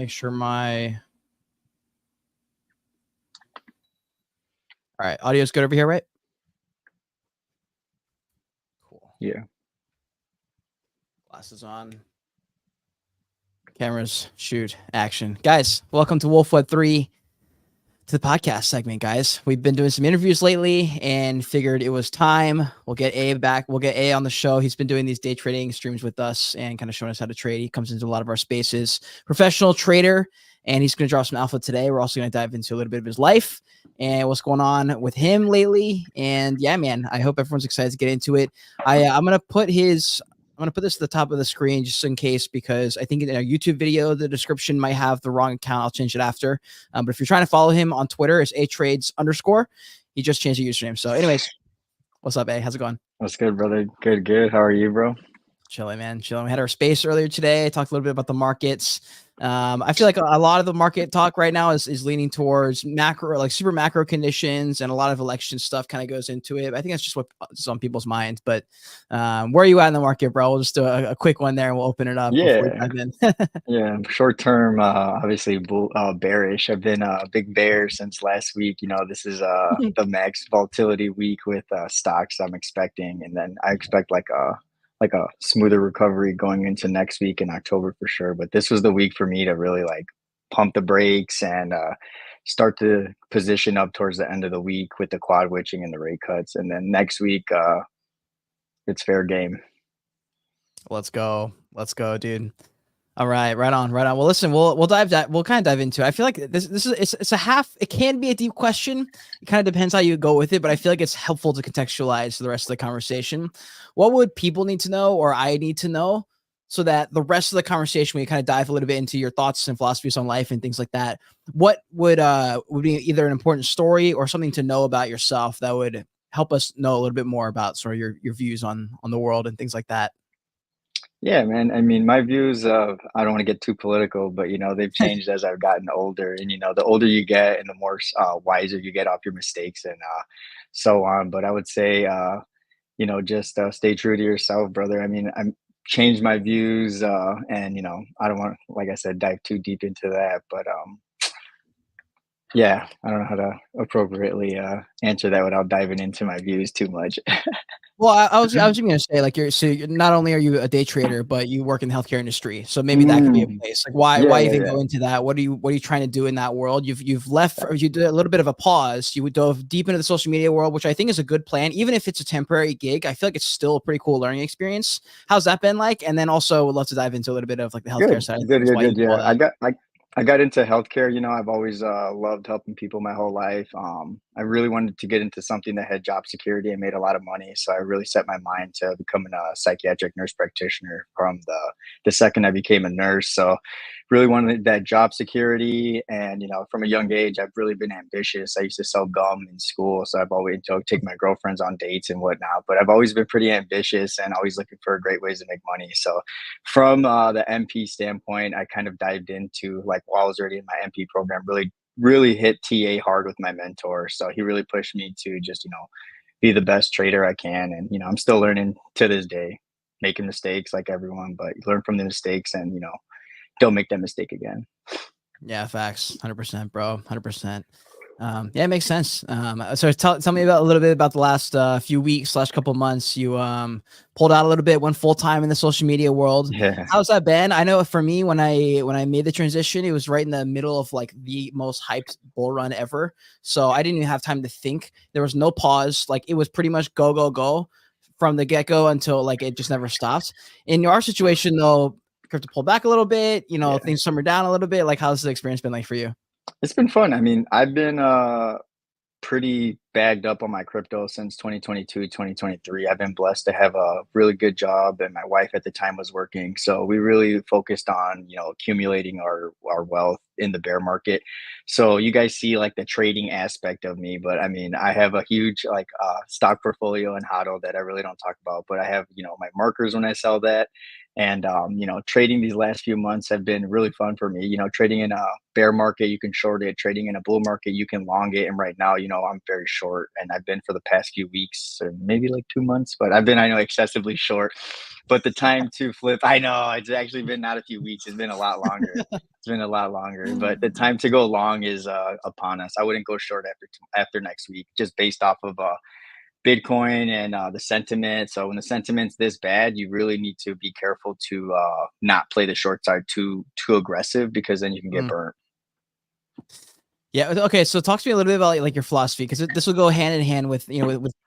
make sure all right, audio's good over here, right? Cool. Yeah. Glasses on. Cameras, shoot, action. Guys, welcome to Wolfwood 3, to the podcast segment, guys. We've been doing some interviews lately and figured it was time. We'll get A back. We'll get A on the show. He's been doing these day trading streams with us and kind of showing us how to trade. He comes into a lot of our spaces. Professional trader, and he's going to drop some alpha today. We're also going to dive into a little bit of his life and what's going on with him lately. And yeah, man, I hope everyone's excited to get into it. I'm going to put this at the top of the screen just in case, because I think in a YouTube video, the description might have the wrong account. I'll change it after. But if you're trying to follow him on Twitter, it's atrades_. He just changed the username. So anyways, what's up, A? How's it going? What's good, brother? Good. How are you, bro? Chilling, man. Chilling. We had our space earlier today. Talked a little bit about the markets. I feel like a lot of the market talk right now is leaning towards macro, like super macro conditions, and a lot of election stuff kind of goes into it. I think that's just what's on people's minds. But where are you at in the market, bro? We'll just do a quick one there and we'll open it up. Yeah. Yeah. Short term, obviously bearish. I've been a big bear since last week. This is the max volatility week with stocks I'm expecting. And then I expect like a smoother recovery going into next week in October for sure. But this was the week for me to really like pump the brakes and start to position up towards the end of the week with the quad witching and the rate cuts. And then next week, it's fair game. Let's go, dude. All right, right on. Well, listen, we'll kind of dive into it. I feel like it's a half. It can be a deep question. It kind of depends how you go with it, but I feel like it's helpful to contextualize the rest of the conversation. What would people need to know, or I need to know, so that the rest of the conversation, we kind of dive a little bit into your thoughts and philosophies on life and things like that? What would be either an important story or something to know about yourself that would help us know a little bit more about sort of your views on the world and things like that? Yeah, man. I mean, my views of, I don't want to get too political, but they've changed as I've gotten older. And the older you get and the more wiser you get off your mistakes and so on. But I would say, just stay true to yourself, brother. I mean, I'm changed my views and I don't want, like I said, dive too deep into that. But yeah, I don't know how to appropriately answer that without diving into my views too much. Well, I was just gonna say, like, you're not only are you a day trader, but you work in the healthcare industry, so maybe that could be a place. Like, why even go into that? What are you trying to do in that world? You've left, or you did a little bit of a pause. You dove deep into the social media world, which I think is a good plan, even if it's a temporary gig. I feel like it's still a pretty cool learning experience. How's that been like? And then also, would love to dive into a little bit of like the healthcare side. Good. Yeah, I got into healthcare. I've always loved helping people my whole life. I really wanted to get into something that had job security and made a lot of money. So I really set my mind to becoming a psychiatric nurse practitioner from the second I became a nurse. So really wanted that job security. And, from a young age, I've really been ambitious. I used to sell gum in school. So I've always take my girlfriends on dates and whatnot, but I've always been pretty ambitious and always looking for great ways to make money. So from the MP standpoint, I kind of dived into, like, while I was already in my MP program, really hit TA hard with my mentor. So he really pushed me to just, be the best trader I can. And, I'm still learning to this day, making mistakes like everyone, but learn from the mistakes and, don't make that mistake again. Yeah, facts. 100%, bro. 100%. Yeah, it makes sense. So tell me a little bit about the last few weeks / couple months. You pulled out a little bit, went full time in the social media world. Yeah. How's that been? I know for me, when I made the transition, it was right in the middle of like the most hyped bull run ever. So I didn't even have time to think. There was no pause. Like, it was pretty much go from the get go until like it just never stopped. In your situation though, crypto pulled back a little bit. Things simmered down a little bit. Like, how's the experience been like for you? It's been fun. I mean, I've been pretty bagged up on my crypto since 2022, 2023. I've been blessed to have a really good job, and my wife at the time was working. So we really focused on, accumulating our wealth in the bear market. So you guys see like the trading aspect of me, but I mean, I have a huge like stock portfolio in HODL that I really don't talk about, but I have, my markers when I sell that. And, trading these last few months have been really fun for me. Trading in a bear market, you can short it. Trading in a bull market, you can long it. And right now, I'm very short. short, and I've been for the past few weeks or maybe like 2 months, but I've been, I know, excessively short. But the time to flip, I know it's actually been not a few weeks, it's been a lot longer. It's been a lot longer, but the time to go long is upon us. I wouldn't go short after next week, just based off of Bitcoin and the sentiment. So when the sentiment's this bad, you really need to be careful to not play the short side too aggressive, because then you can get Mm. burnt. Yeah. Okay. So talk to me a little bit about like your philosophy, because this will go hand in hand with,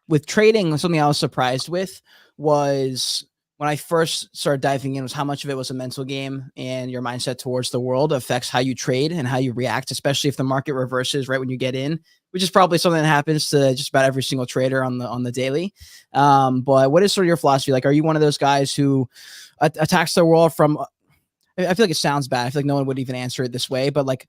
with trading. Something I was surprised with was when I first started diving in was how much of it was a mental game, and your mindset towards the world affects how you trade and how you react, especially if the market reverses right when you get in, which is probably something that happens to just about every single trader on the daily. But what is sort of your philosophy? Like, are you one of those guys who attacks the world from? I feel like it sounds bad. I feel like no one would even answer it this way, but like,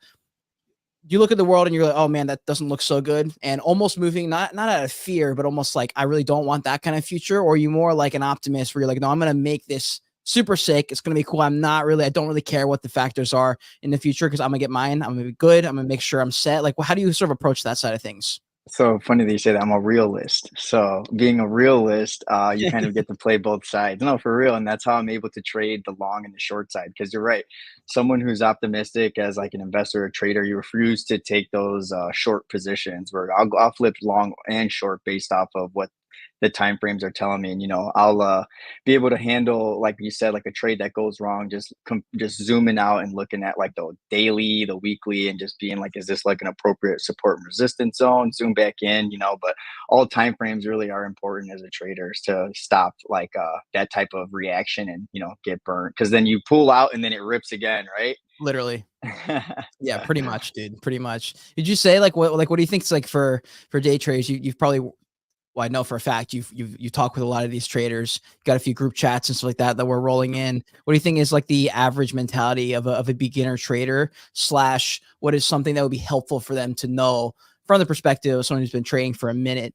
you look at the world and you're like, oh man, that doesn't look so good, and almost moving not out of fear, but almost like, I really don't want that kind of future? Or are you more like an optimist where you're like, no, I'm gonna make this super sick, it's gonna be cool, I don't really care what the factors are in the future, because I'm gonna get mine, I'm gonna be good, I'm gonna make sure I'm set? Like, well, how do you sort of approach that side of things? So funny that you say that. I'm a realist. So being a realist, you kind of get to play both sides. No, for real, and that's how I'm able to trade the long and the short side. Because you're right, someone who's optimistic as like an investor or trader, you refuse to take those short positions. Where I'll flip long and short based off of what the time frames are telling me, and I'll be able to handle, like you said, like a trade that goes wrong, just zooming out and looking at like the daily, the weekly, and just being like, is this like an appropriate support and resistance zone? Zoom back in, but all time frames really are important as a trader to stop like that type of reaction and get burnt, because then you pull out and then it rips again, right? Literally. Yeah, pretty much, dude. Pretty much. Did you say what do you think it's like for day trades? You've probably, well, I know for a fact you talk with a lot of these traders. You got a few group chats and stuff like that we're rolling in. What do you think is like the average mentality of a beginner trader, slash what is something that would be helpful for them to know from the perspective of someone who's been trading for a minute?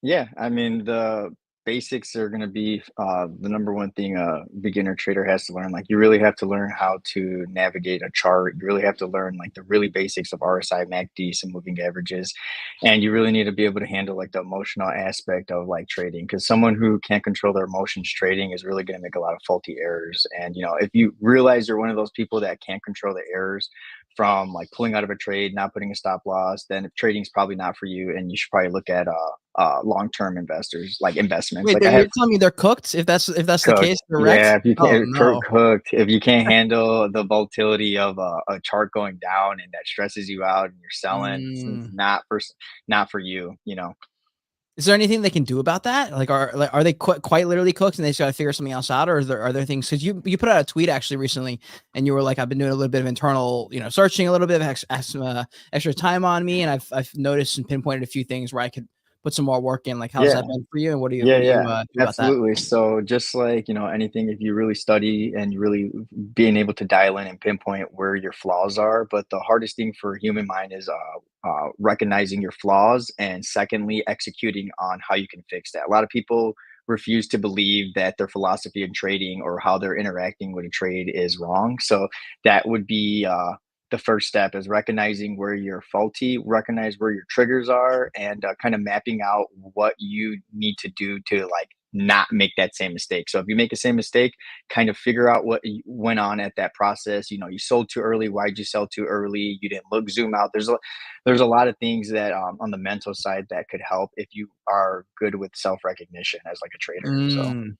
Yeah, I mean, the basics are going to be the number one thing a beginner trader has to learn. Like, you really have to learn how to navigate a chart. You really have to learn like the really basics of RSI, MACD, some moving averages, and you really need to be able to handle like the emotional aspect of like trading. Because someone who can't control their emotions trading is really going to make a lot of faulty errors. And if you realize you're one of those people that can't control the errors from like pulling out of a trade, not putting a stop loss, then trading's probably not for you, and you should probably look at long-term investors, like investments. Wait, Like I you're have telling me they're cooked? If that's the cooked. case, they're wrecked? Yeah, if you Oh can't no. cooked, if you can't handle the volatility of a chart going down and that stresses you out and you're selling, it's Mm. not for you. Is there anything they can do about that? Are they quite literally cooked and they just got to figure something else out, or are there things? Because you put out a tweet actually recently, and you were like, I've been doing a little bit of internal, searching, a little bit of extra time on me, and I've noticed and pinpointed a few things where I could put some more work in. Like, how's Yeah. that been for you, and Yeah, what do you yeah, do about that? absolutely. So just like, anything, if you really study and you really being able to dial in and pinpoint where your flaws are, but the hardest thing for a human mind is recognizing your flaws, and secondly, executing on how you can fix that. A lot of people refuse to believe that their philosophy in trading or how they're interacting with a trade is wrong. So that would be the first step, is recognizing where you're faulty, recognize where your triggers are, and kind of mapping out what you need to do to like not make that same mistake. So if you make the same mistake, kind of figure out what went on at that process. You sold too early. Why'd you sell too early? You didn't zoom out. There's a lot of things that on the mental side that could help if you are good with self recognition as like a trader. So Mm.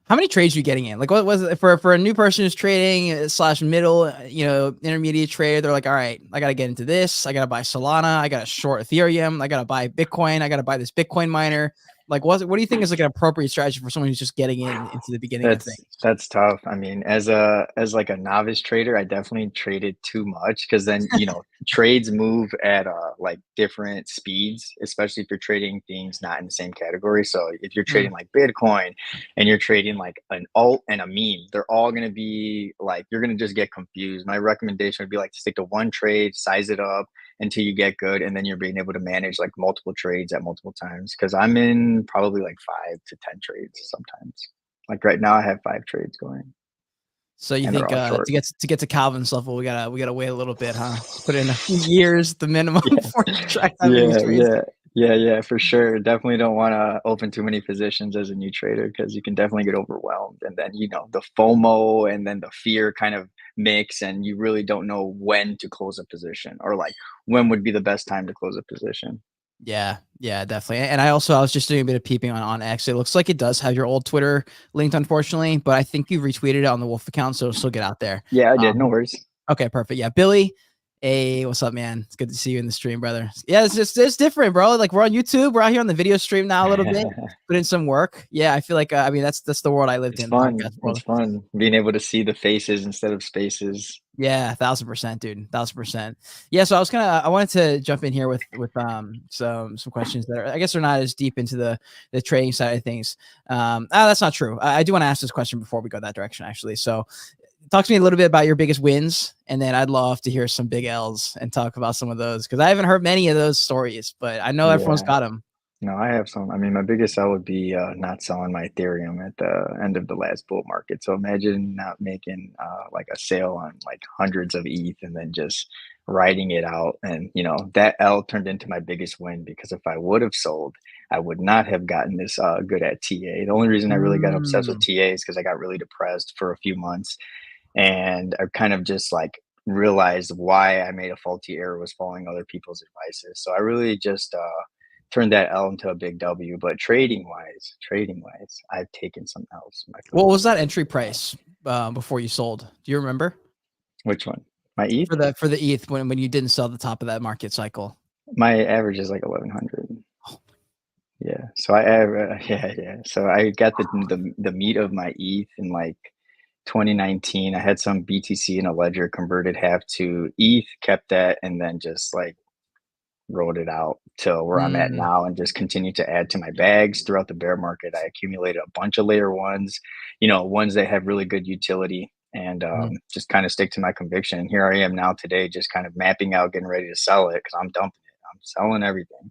How many trades are you getting in? Like, what was it for a new person who's trading slash middle, intermediate trader? They're like, all right, I got to get into this. I got to buy Solana. I got to short Ethereum. I got to buy Bitcoin. I got to buy this Bitcoin miner. Like, what do you think is like an appropriate strategy for someone who's just getting into the beginning of That's things? that's tough. I mean, as like a novice trader, I definitely traded too much, because then trades move at like different speeds, especially if you're trading things not in the same category. So if you're Mm. trading like Bitcoin and you're trading like an alt and a meme, they're all gonna be like, you're gonna just get confused. My recommendation would be like to stick to one trade, size it up until you get good, and then you're being able to manage like multiple trades at multiple times. Because I'm in probably like 5 to 10 trades sometimes. Like right now, I have 5 trades going. So you and they're think all short. to get to Calvin's level, we gotta wait a little bit, huh? Put in a few years, the minimum, Yeah, before you try having these yeah, trades. yeah, yeah, for sure. Definitely don't want to open too many positions as a new trader because you can definitely get overwhelmed, and then the FOMO and then the fear kind of mix, and you really don't know when to close a position or like when would be the best time to close a position. Yeah, yeah, definitely. And I was just doing a bit of peeping on X. It looks like it does have your old Twitter linked, unfortunately, but I think you retweeted it on the Wolf account, so it'll still get out there. Yeah, I did. No Um, worries. okay, perfect. Yeah, Billy. Hey, what's up, man? It's good to see you in the stream, brother. Yeah, it's different, bro. Like we're on YouTube, we're out here on the video stream now a little bit. Put in some work. Yeah, I feel like I mean that's the world I lived It's in, podcast fun. It's world. fun being able to see the faces instead of spaces. Yeah, 1000%, dude. 1000%. Yeah, so I wanted to jump in here with some questions that are, I guess, they're not as deep into the trading side of things. That's not true. I do want to ask this question before we go that direction, actually. So talk to me a little bit about your biggest wins, and then I'd love to hear some big L's and talk about some of those, because I haven't heard many of those stories, but I know everyone's Yeah. got them. No, I have some. I mean, my biggest sell would be not selling my Ethereum at the end of the last bull market. So imagine not making like a sale on like hundreds of ETH and then just riding it out. And, that L turned into my biggest win because if I would have sold, I would not have gotten this good at TA. The only reason I really got obsessed with Mm, TA is because I got really depressed for a few months and I kind of just like realized why I made a faulty error was following other people's advices. So I really just turned that L into a big W. But trading wise, I've taken some L's in my what was career. that entry price before you sold? Do you remember? Which one? My ETH? For the ETH, when you didn't sell the top of that market cycle? My average is like 1100. Yeah. So yeah. So I got the meat of my ETH in like 2019. I had some BTC in a ledger, converted half to ETH, kept that, and then just like rode it out till where I'm at Mm, now and just continue to add to my bags throughout the bear market. I accumulated a bunch of layer ones, ones that have really good utility and mhm. just kind of stick to my conviction. And here I am now today, just kind of mapping out, getting ready to sell it because I'm dumping it. I'm selling everything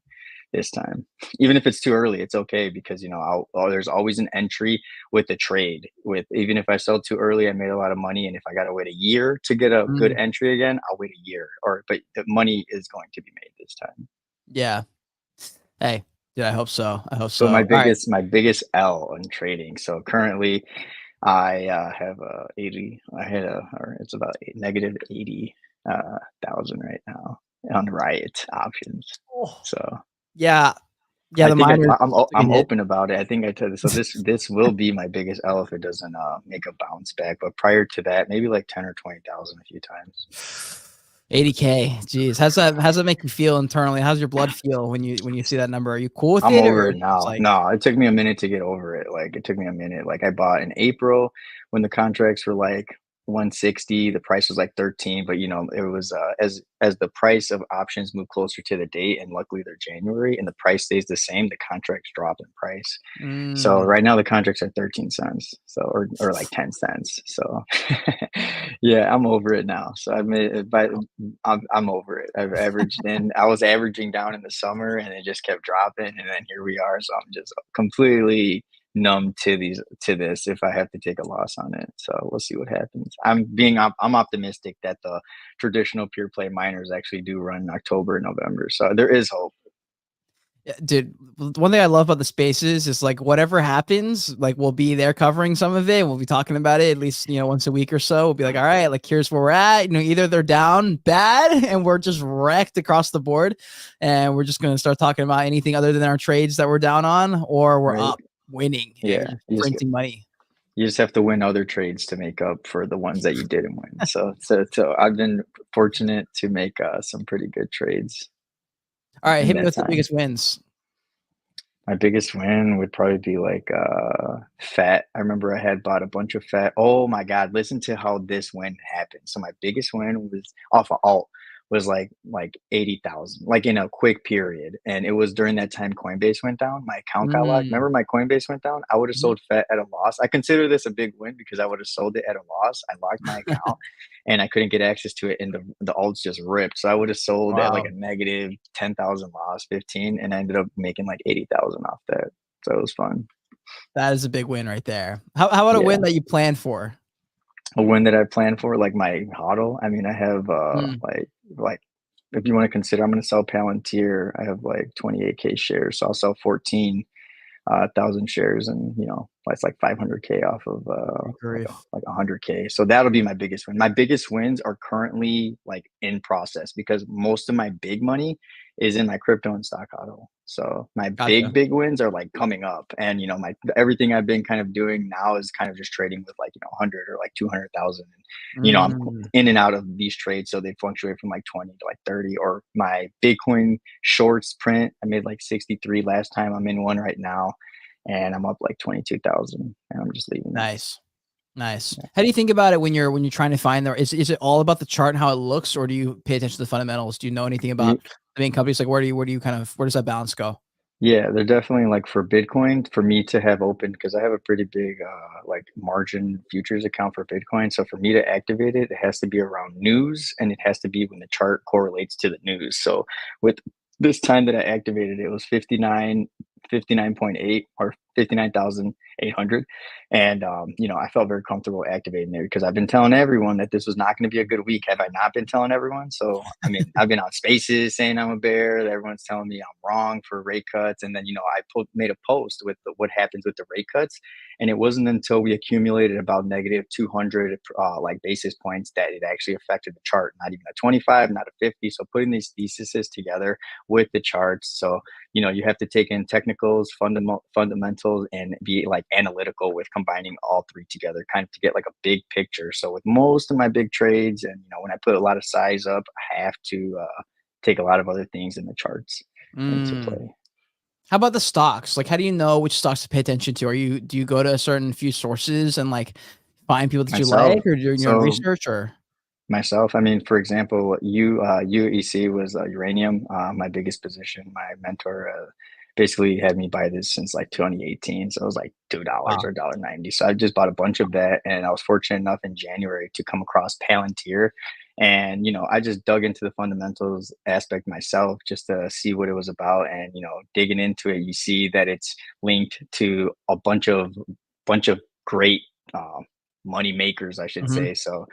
this time. Even if it's too early, it's okay because there's always an entry with the trade. With even if I sell too early, I made a lot of money, and if I got to wait a year to get a good Mm, entry again, I'll wait a year. But the money is going to be made this time. yeah. Hey, dude, I hope so. I hope so. But my All right. biggest L in trading. So currently, I have a 80. I had or it's about negative 80 thousand right now on Riot options. Oh. So Yeah. Yeah, I the think miners took a I'm hit. open about it. I think I told so this will be my biggest L if it doesn't make a bounce back. But prior to that, maybe like 10 or 20,000 a few times. 80K. Jeez. How's that make you feel internally? How's your blood feel when you see that number? Are you cool with I'm it, over or it it's now. like, No, it took me a minute to get over it. Like it took me a minute. Like I bought in April when the contracts were like 160, the price was like 13, but it was as the price of options move closer to the date and luckily they're January and the price stays the same, the contracts drop in price. So mm, right now the contracts are 13 cents. So or like 10 cents. So yeah, I'm over it now. So I made but I'm over it. I've averaged in I was averaging down in the summer and it just kept dropping and then here we are. So I'm just completely numb to this if I have to take a loss on it. So we'll see what happens. I'm optimistic that the traditional pure play miners actually do run in October and November. So there is hope. yeah, dude, one thing I love about the spaces is like whatever happens, like we'll be there covering some of it. We'll be talking about it at least, once a week or so. We'll be like, all right, like here's where we're at. Either they're down bad and we're just wrecked across the board, and we're just gonna start talking about anything other than our trades that we're down on, or we're Right. up winning and Yeah. just printing money. You just have to win other trades to make up for the ones that you didn't win. So I've been fortunate to make some pretty good trades All right, in hit me that with the time. biggest wins. My biggest win would probably be like fat. I remember I had bought a bunch of fat. Oh my god, listen to how this win happened. So my biggest win was off of alt was like 80,000 like in a quick period and it was during that time Coinbase went down. My account got locked. Mm, Remember my Coinbase went down? I would have mhm. sold fat at a loss. I consider this a big win because I would have sold it at a loss. I locked my account and I couldn't get access to it and the alts just ripped. So I would have sold at like Wow, a negative 10,000 loss, 15 and I ended up making like 80,000 off that. So it was fun. that is a big win right there. How about a win Yeah. that you planned for? a win that I plan for, like my hodl. I mean, I have Mm, like if you want to consider, I'm going to sell Palantir. I have like 28K shares, so I'll sell 14,000 shares, and that's like 500K off of good grief. 100K. So that'll be my biggest win. My biggest wins are currently like in process because most of my big money is in my crypto and stock auto. So my Gotcha. big wins are like coming up, and my everything I've been kind of doing now is kind of just trading with like 100 or like 200,000. And I'm Mm, in and out of these trades, so they fluctuate from like 20 to like 30. Or my Bitcoin shorts print, I made like 63 last time. I'm in one right now, and I'm up like 22,000, and I'm just leaving it. nice. Nice. Yeah. How do you think about it when you're trying to find the is it all about the chart and how it looks, or do you pay attention to the fundamentals? Do you know anything about the main companies? Like where do you kind of where does that balance go? Yeah, they're definitely like for Bitcoin, for me to have open, because I have a pretty big like margin futures account for Bitcoin. So for me to activate it, it has to be around news, and it has to be when the chart correlates to the news. So with this time that I activated, it was 59.8 or 59,800. And I felt very comfortable activating it because I've been telling everyone that this was not going to be a good week. Have I not been telling everyone? So I mean, I've been on spaces saying I'm a bear. That everyone's telling me I'm wrong for rate cuts, and then I made a post with what happens with the rate cuts, and it wasn't until we accumulated about negative 200 like basis points that it actually affected the chart. Not even a 25, not a 50. So putting these theses together with the charts, so you have to take in technicals, fundamentals, and be like analytical with combining all three together, kind of to get like a big picture. So with most of my big trades, and when I put a lot of size up, I have to take a lot of other things in the charts into Mm. play. How about the stocks? Like, how do you know which stocks to pay attention to? Do you go to a certain few sources and like find people that you Myself, like, or do your own so research, or myself, I mean, for example, UEC was uranium, my biggest position. My mentor basically had me buy this since like 2018. So it was like $2 wow. or $1.90. So I just bought a bunch of that. And I was fortunate enough in January to come across Palantir. And, I just dug into the fundamentals aspect myself just to see what it was about. And, digging into it, you see that it's linked to a bunch of great money makers, I should Mhm. say. So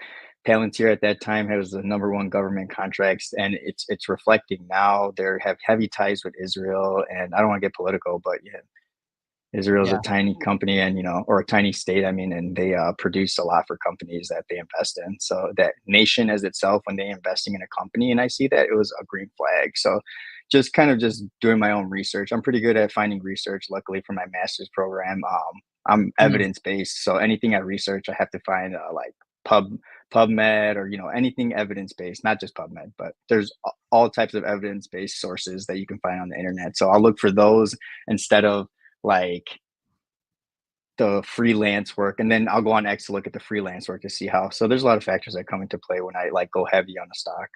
Palantir at that time was the number one government contracts, and it's reflecting now. They have heavy ties with Israel, and I don't want to get political, but yeah, Israel is a Yeah. tiny company, and or a tiny state. I mean, and they produce a lot for companies that they invest in. So that nation as itself, when they investing in a company, and I see that, it was a green flag. So just kind of just doing my own research. I'm pretty good at finding research. Luckily for my master's program, I'm Mhm. evidence based. So anything I research, I have to find like Pub PubMed, or anything evidence based, not just PubMed, but there's all types of evidence based sources that you can find on the internet. So I'll look for those instead of like the freelance work, and then I'll go on X to look at the freelance work to see how. So there's a lot of factors that come into play when I like go heavy on the stock.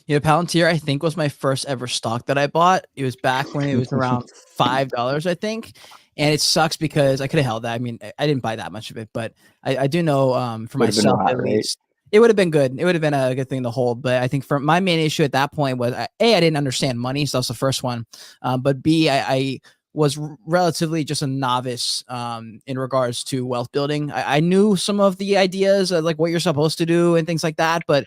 Palantir, I think, was my first ever stock that I bought. It was back when it was around $5, I think. And it sucks because I could have held that. I mean, I didn't buy that much of it, but I do know for Would have been a myself lot, at right? least, it would have been good. It would have been a good thing to hold. But I think for my main issue at that point was A, I didn't understand money. So that's the first one. But B, I was relatively just a novice in regards to wealth building. I knew some of the ideas of like what you're supposed to do and things like that, but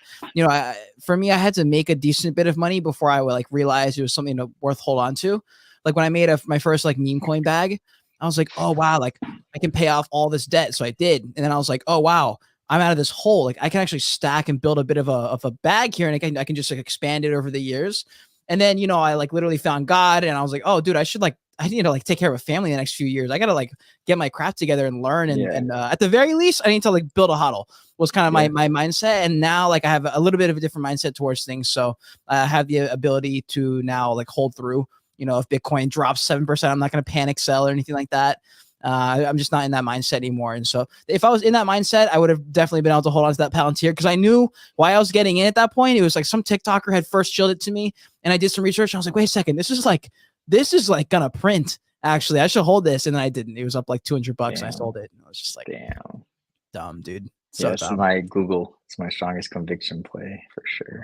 for me, I had to make a decent bit of money before I would like realize it was something worth hold on to. Like when I made my first like meme coin bag, I was like, oh wow, like I can pay off all this debt. So I did, and then I was like, oh wow, I'm out of this hole. Like I can actually stack and build a bit of a bag here, and I can just like expand it over the years. And then I like literally found God, and I was like, oh dude, I need to like take care of a family in the next few years. I gotta like get my crap together and learn, and Yeah, at the very least, I need to like build a huddle was kind of my yeah, my mindset. And now like I have a little bit of a different mindset towards things. So I have the ability to now like hold through. If Bitcoin drops 7%, I'm not going to panic sell or anything like that. I'm just not in that mindset anymore. And so if I was in that mindset, I would have definitely been able to hold on to that Palantir because I knew why I was getting in at that point. It was like some TikToker had first showed it to me, and I did some research. And I was like, wait a second, this is like gonna print. Actually, I should hold this, and then I didn't. It was up like $200, and I damn, sold it. And I was just like, damn. dumb, dude, Yeah, so it's dumb. my Google. It's my strongest conviction play for sure.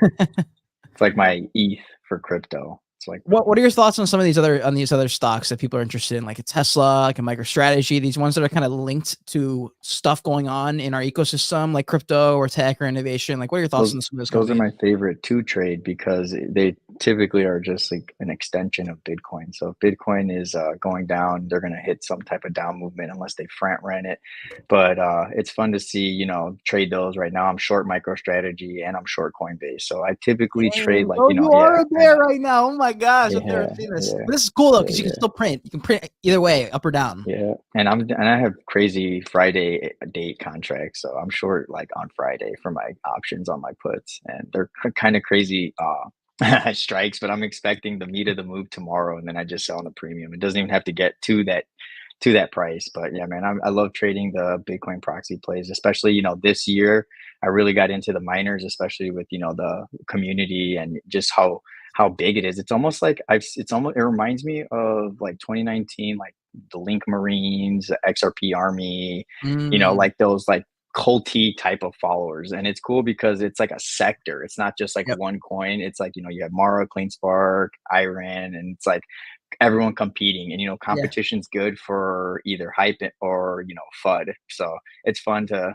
It's like my ETH for crypto. It's like What are your thoughts on some of these other stocks that people are interested in, like a Tesla, like a MicroStrategy, these ones that are kind of linked to stuff going on in our ecosystem, like crypto or tech or innovation? Like, what are your thoughts those on some of those those are companies? my favorite to trade because they typically are just like an extension of Bitcoin. So if Bitcoin is going down, they're going to hit some type of down movement unless they front run it. But it's fun to see, trade those right now. I'm short MicroStrategy and I'm short Coinbase. So I typically trade Dang, like, bro, you yeah, are a I bear know. right now. Oh my gosh, I've never Yeah, seen this. yeah, But this is cool though, yeah, because you can yeah. still print. You can print either way, up or down. Yeah, and I have crazy Friday date contracts, so I'm short like on Friday for my options on my puts, and they're kind of crazy strikes. But I'm expecting the meat of the move tomorrow, and then I just sell on the premium. It doesn't even have to get to that price. But yeah, man, I love trading the Bitcoin proxy plays, especially this year. I really got into the miners, especially with the community and just how big it is. It's almost like it reminds me of like 2019, like the Link Marines, the XRP Army, Mm, like those like culty type of followers. And it's cool because it's like a sector. It's not just like yep. one coin. It's like, you have Mara, CleanSpark, Iran, and it's like everyone competing. And Yeah. competition's good for either hype or FUD. So it's fun to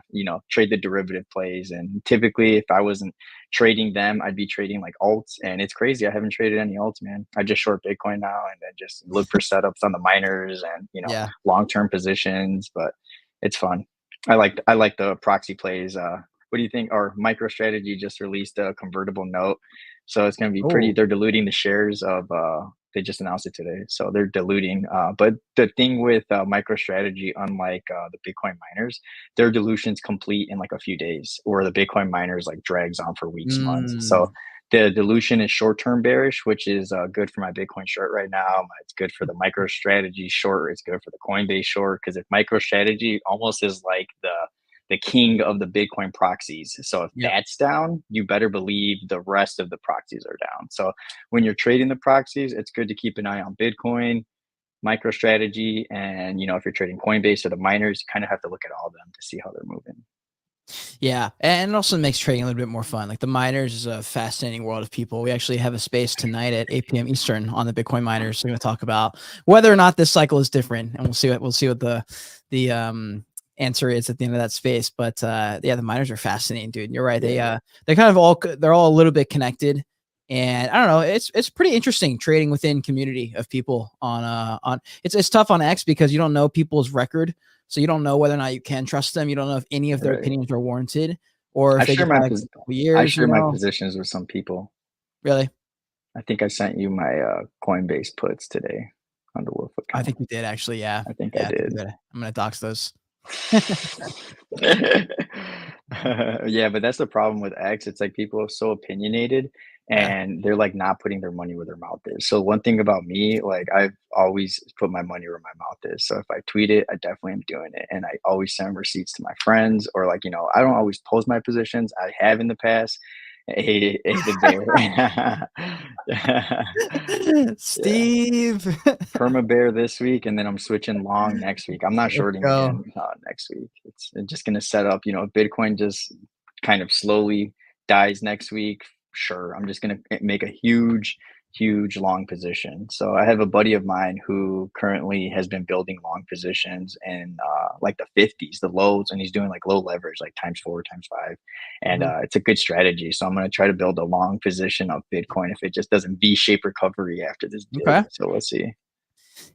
trade the derivative plays. And typically if I wasn't trading them, I'd be trading like alts. And it's crazy, I haven't traded any alts, man. I just short Bitcoin now and then just look for setups on the miners and Yeah. long-term positions. But it's fun. I like the proxy plays. What do you think? Our MicroStrategy just released a convertible note, so it's going to be pretty. Oh. They're diluting the shares of. They just announced it today, so they're diluting. But the thing with MicroStrategy, unlike the Bitcoin miners, their dilution's complete in like a few days, where the Bitcoin miners like drags on for weeks, months. So Mm, the dilution is short-term bearish, which is good for my Bitcoin short right now. It's good for the MicroStrategy short. It's good for the Coinbase short because if MicroStrategy almost is like the king of the Bitcoin proxies. So if yep. that's down, you better believe the rest of the proxies are down. So when you're trading the proxies, it's good to keep an eye on Bitcoin, MicroStrategy, and if you're trading Coinbase or the miners, you kind of have to look at all of them to see how they're moving. Yeah, and it also makes trading a little bit more fun. Like the miners is a fascinating world of people. We actually have a space tonight at 8 p.m. Eastern on the Bitcoin miners. So we're going to talk about whether or not this cycle is different, and we'll see what the answer is at the end of that space. But yeah, the miners are fascinating, dude. You're right. Yeah, They kind of they're all a little bit connected. And I don't know, it's pretty interesting trading within community of people on it's tough on X because you don't know people's record, so you don't know whether or not you can trust them. You don't know if any of their right. opinions are warranted or I if they share just my had like pos- a couple I years, share my positions with some people. Really? I think I sent you my Coinbase puts today on the Wolf I account. think you did actually, yeah. I think I Yeah, I think you did. did. I'm gonna dox those. Yeah, but that's the problem with X. It's like people are so opinionated Yeah. and they're like not putting their money where their mouth is. So one thing about me, like I've always put my money where my mouth is. So if I tweet it, I definitely am doing it. And I always send receipts to my friends or like, I don't always post my positions. I have in the past. Hey, the bear. Yeah. Steve. Perma bear this week, and then I'm switching long next week. I'm not Let's shorting go. again next week. It's just going to set up. If Bitcoin just kind of slowly dies next week, sure, I'm just going to make a huge, huge long position. So I have a buddy of mine who currently has been building long positions in like the 50s, the lows, and he's doing like low leverage, like times four, times five, and Mhm. it's a good strategy. So I'm going to try to build a long position of Bitcoin if it just doesn't V-shape recovery after this dip. Okay. So we'll see.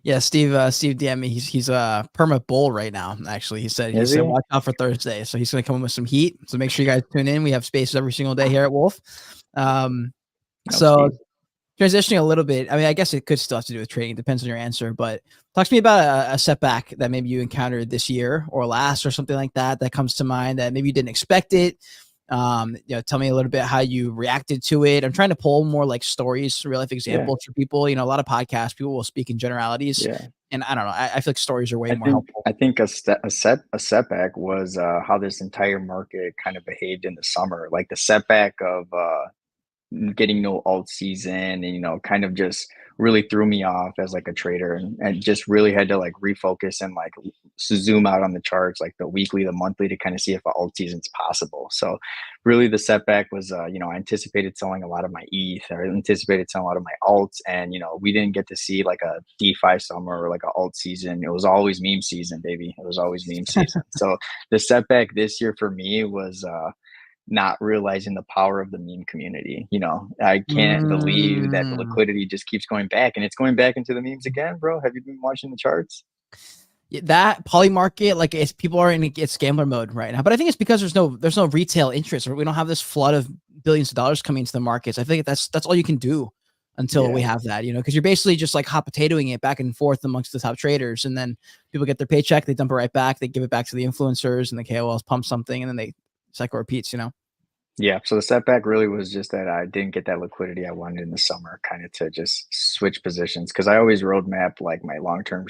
Yeah, Steve DM me. He's a perma bull right now. Actually, he Is said he? watch out for Thursday. So he's gonna come in with some heat. So make sure you guys tune in. We have spaces every single day here at Wolf. Um, No, so Steve. transitioning a little bit. I mean, I guess it could still have to do with trading. It depends on your answer. But talk to me about a setback that maybe you encountered this year or last or something like that that comes to mind that maybe you didn't expect it. Tell me a little bit how you reacted to it. I'm trying to pull more like stories, real life Yeah, examples for people. A lot of podcasts, people will speak in generalities. yeah. And I don't know. I feel like stories are way I more think helpful. I think a setback was how this entire market kind of behaved in the summer. Like the setback of getting no alt season, and kind of just really threw me off as like a trader, and just really had to like refocus and like zoom out on the charts, like the weekly, the monthly, to kind of see if an alt season's possible. So really the setback was, I anticipated selling a lot of my ETH, or anticipated selling a lot of my alts, and we didn't get to see like a DeFi summer or like an alt season. It was always meme season, baby. It was always meme season. So the setback this year for me was not realizing the power of the meme community. I can't believe that the Mm. liquidity just keeps going back, and it's going back into the memes again, bro. Have you been watching the charts? That poly market, like it's people are in it's gambler mode right now, but I think it's because there's no retail interest, or we don't have this flood of billions of dollars coming into the markets. I think that's all you can do until we Yeah. have that, because you're basically just like hot potatoing it back and forth amongst the top traders, and then people get their paycheck, they dump it right back, they give it back to the influencers, and the KOLs pump something, and then they cycle repeats. Yeah, so the setback really was just that I didn't get that liquidity I wanted in the summer, kind of to just switch positions, because I always roadmap like my long-term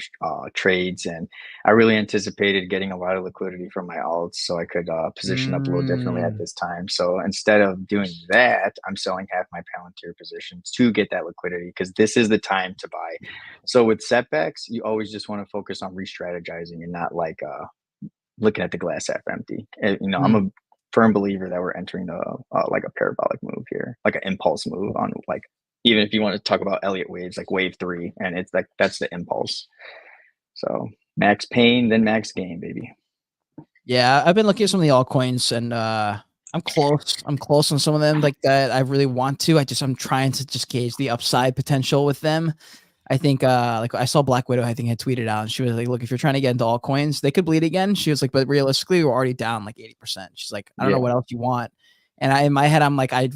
trades, and I really anticipated getting a lot of liquidity from my alts, so I could position up a little differently at Mm. this time. So instead of doing that, I'm selling half my Palantir positions to get that liquidity, because this is the time to buy. So with setbacks, you always just want to focus on re-strategizing and not like looking at the glass half empty. I'm Mm. a firm believer that we're entering like a parabolic move here, like an impulse move on like, even if you want to talk about Elliott waves, like wave three, and it's like that's the impulse. So max pain, then max gain, baby. Yeah, I've been looking at some of the altcoins, and I'm close. I'm close on some of them like that. I really want to. I'm trying to just gauge the upside potential with them. I think like I saw Black Widow, I think, had tweeted out, and she was like, look, if you're trying to get into altcoins, they could bleed again. She was like, but realistically, we're already down like 80%. She's like, I don't know Yeah, what else you want. And in my head, I'm like, I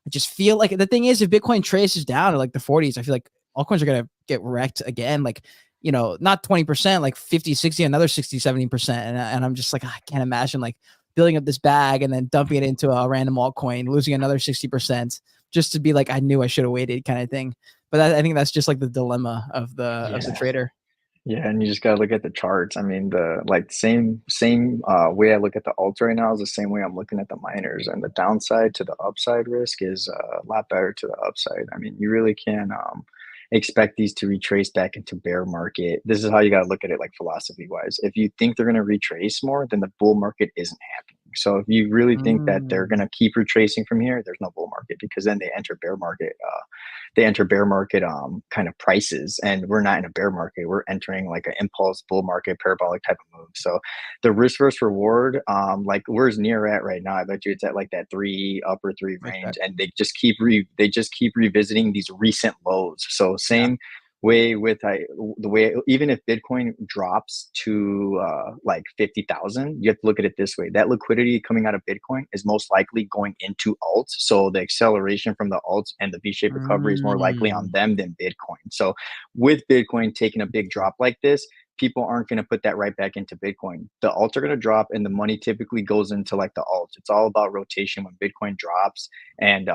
just feel like the thing is, if Bitcoin traces down to like the 40s, I feel like altcoins are going to get wrecked again. Like, not 20%, like 50, 60, another 60, 70%. And I'm just like, I can't imagine like building up this bag and then dumping it into a random altcoin, losing another 60% just to be like, I knew I should have waited kind of thing. But I think that's just like the dilemma of the yeah. trader. Yeah, and you just gotta look at the charts. I mean, the like same way I look at the alts right now is the same way I'm looking at the miners. And the downside to the upside risk is a lot better to the upside. I mean, you really can expect these to retrace back into bear market. This is how you gotta look at it, like philosophy wise. If you think they're gonna retrace more, then the bull market isn't happening. So if you really think that they're Mm. gonna keep retracing from here, there's no bull market, because then they enter bear market. Kind of prices, and we're not in a bear market, we're entering like an impulse bull market parabolic type of move. So the risk versus reward, like where's near at right now, I bet you it's at like that upper three Right range, back. and they just keep revisiting these recent lows. So Yeah. same way with the way, even if Bitcoin drops to like 50,000, you have to look at it this way: that liquidity coming out of Bitcoin is most likely going into alts. So the acceleration from the alts and the V-shaped recovery is more likely on Mm. them than Bitcoin. So with Bitcoin taking a big drop like this, people aren't going to put that right back into Bitcoin. The alts are going to drop, and the money typically goes into like the alts. It's all about rotation when Bitcoin drops, and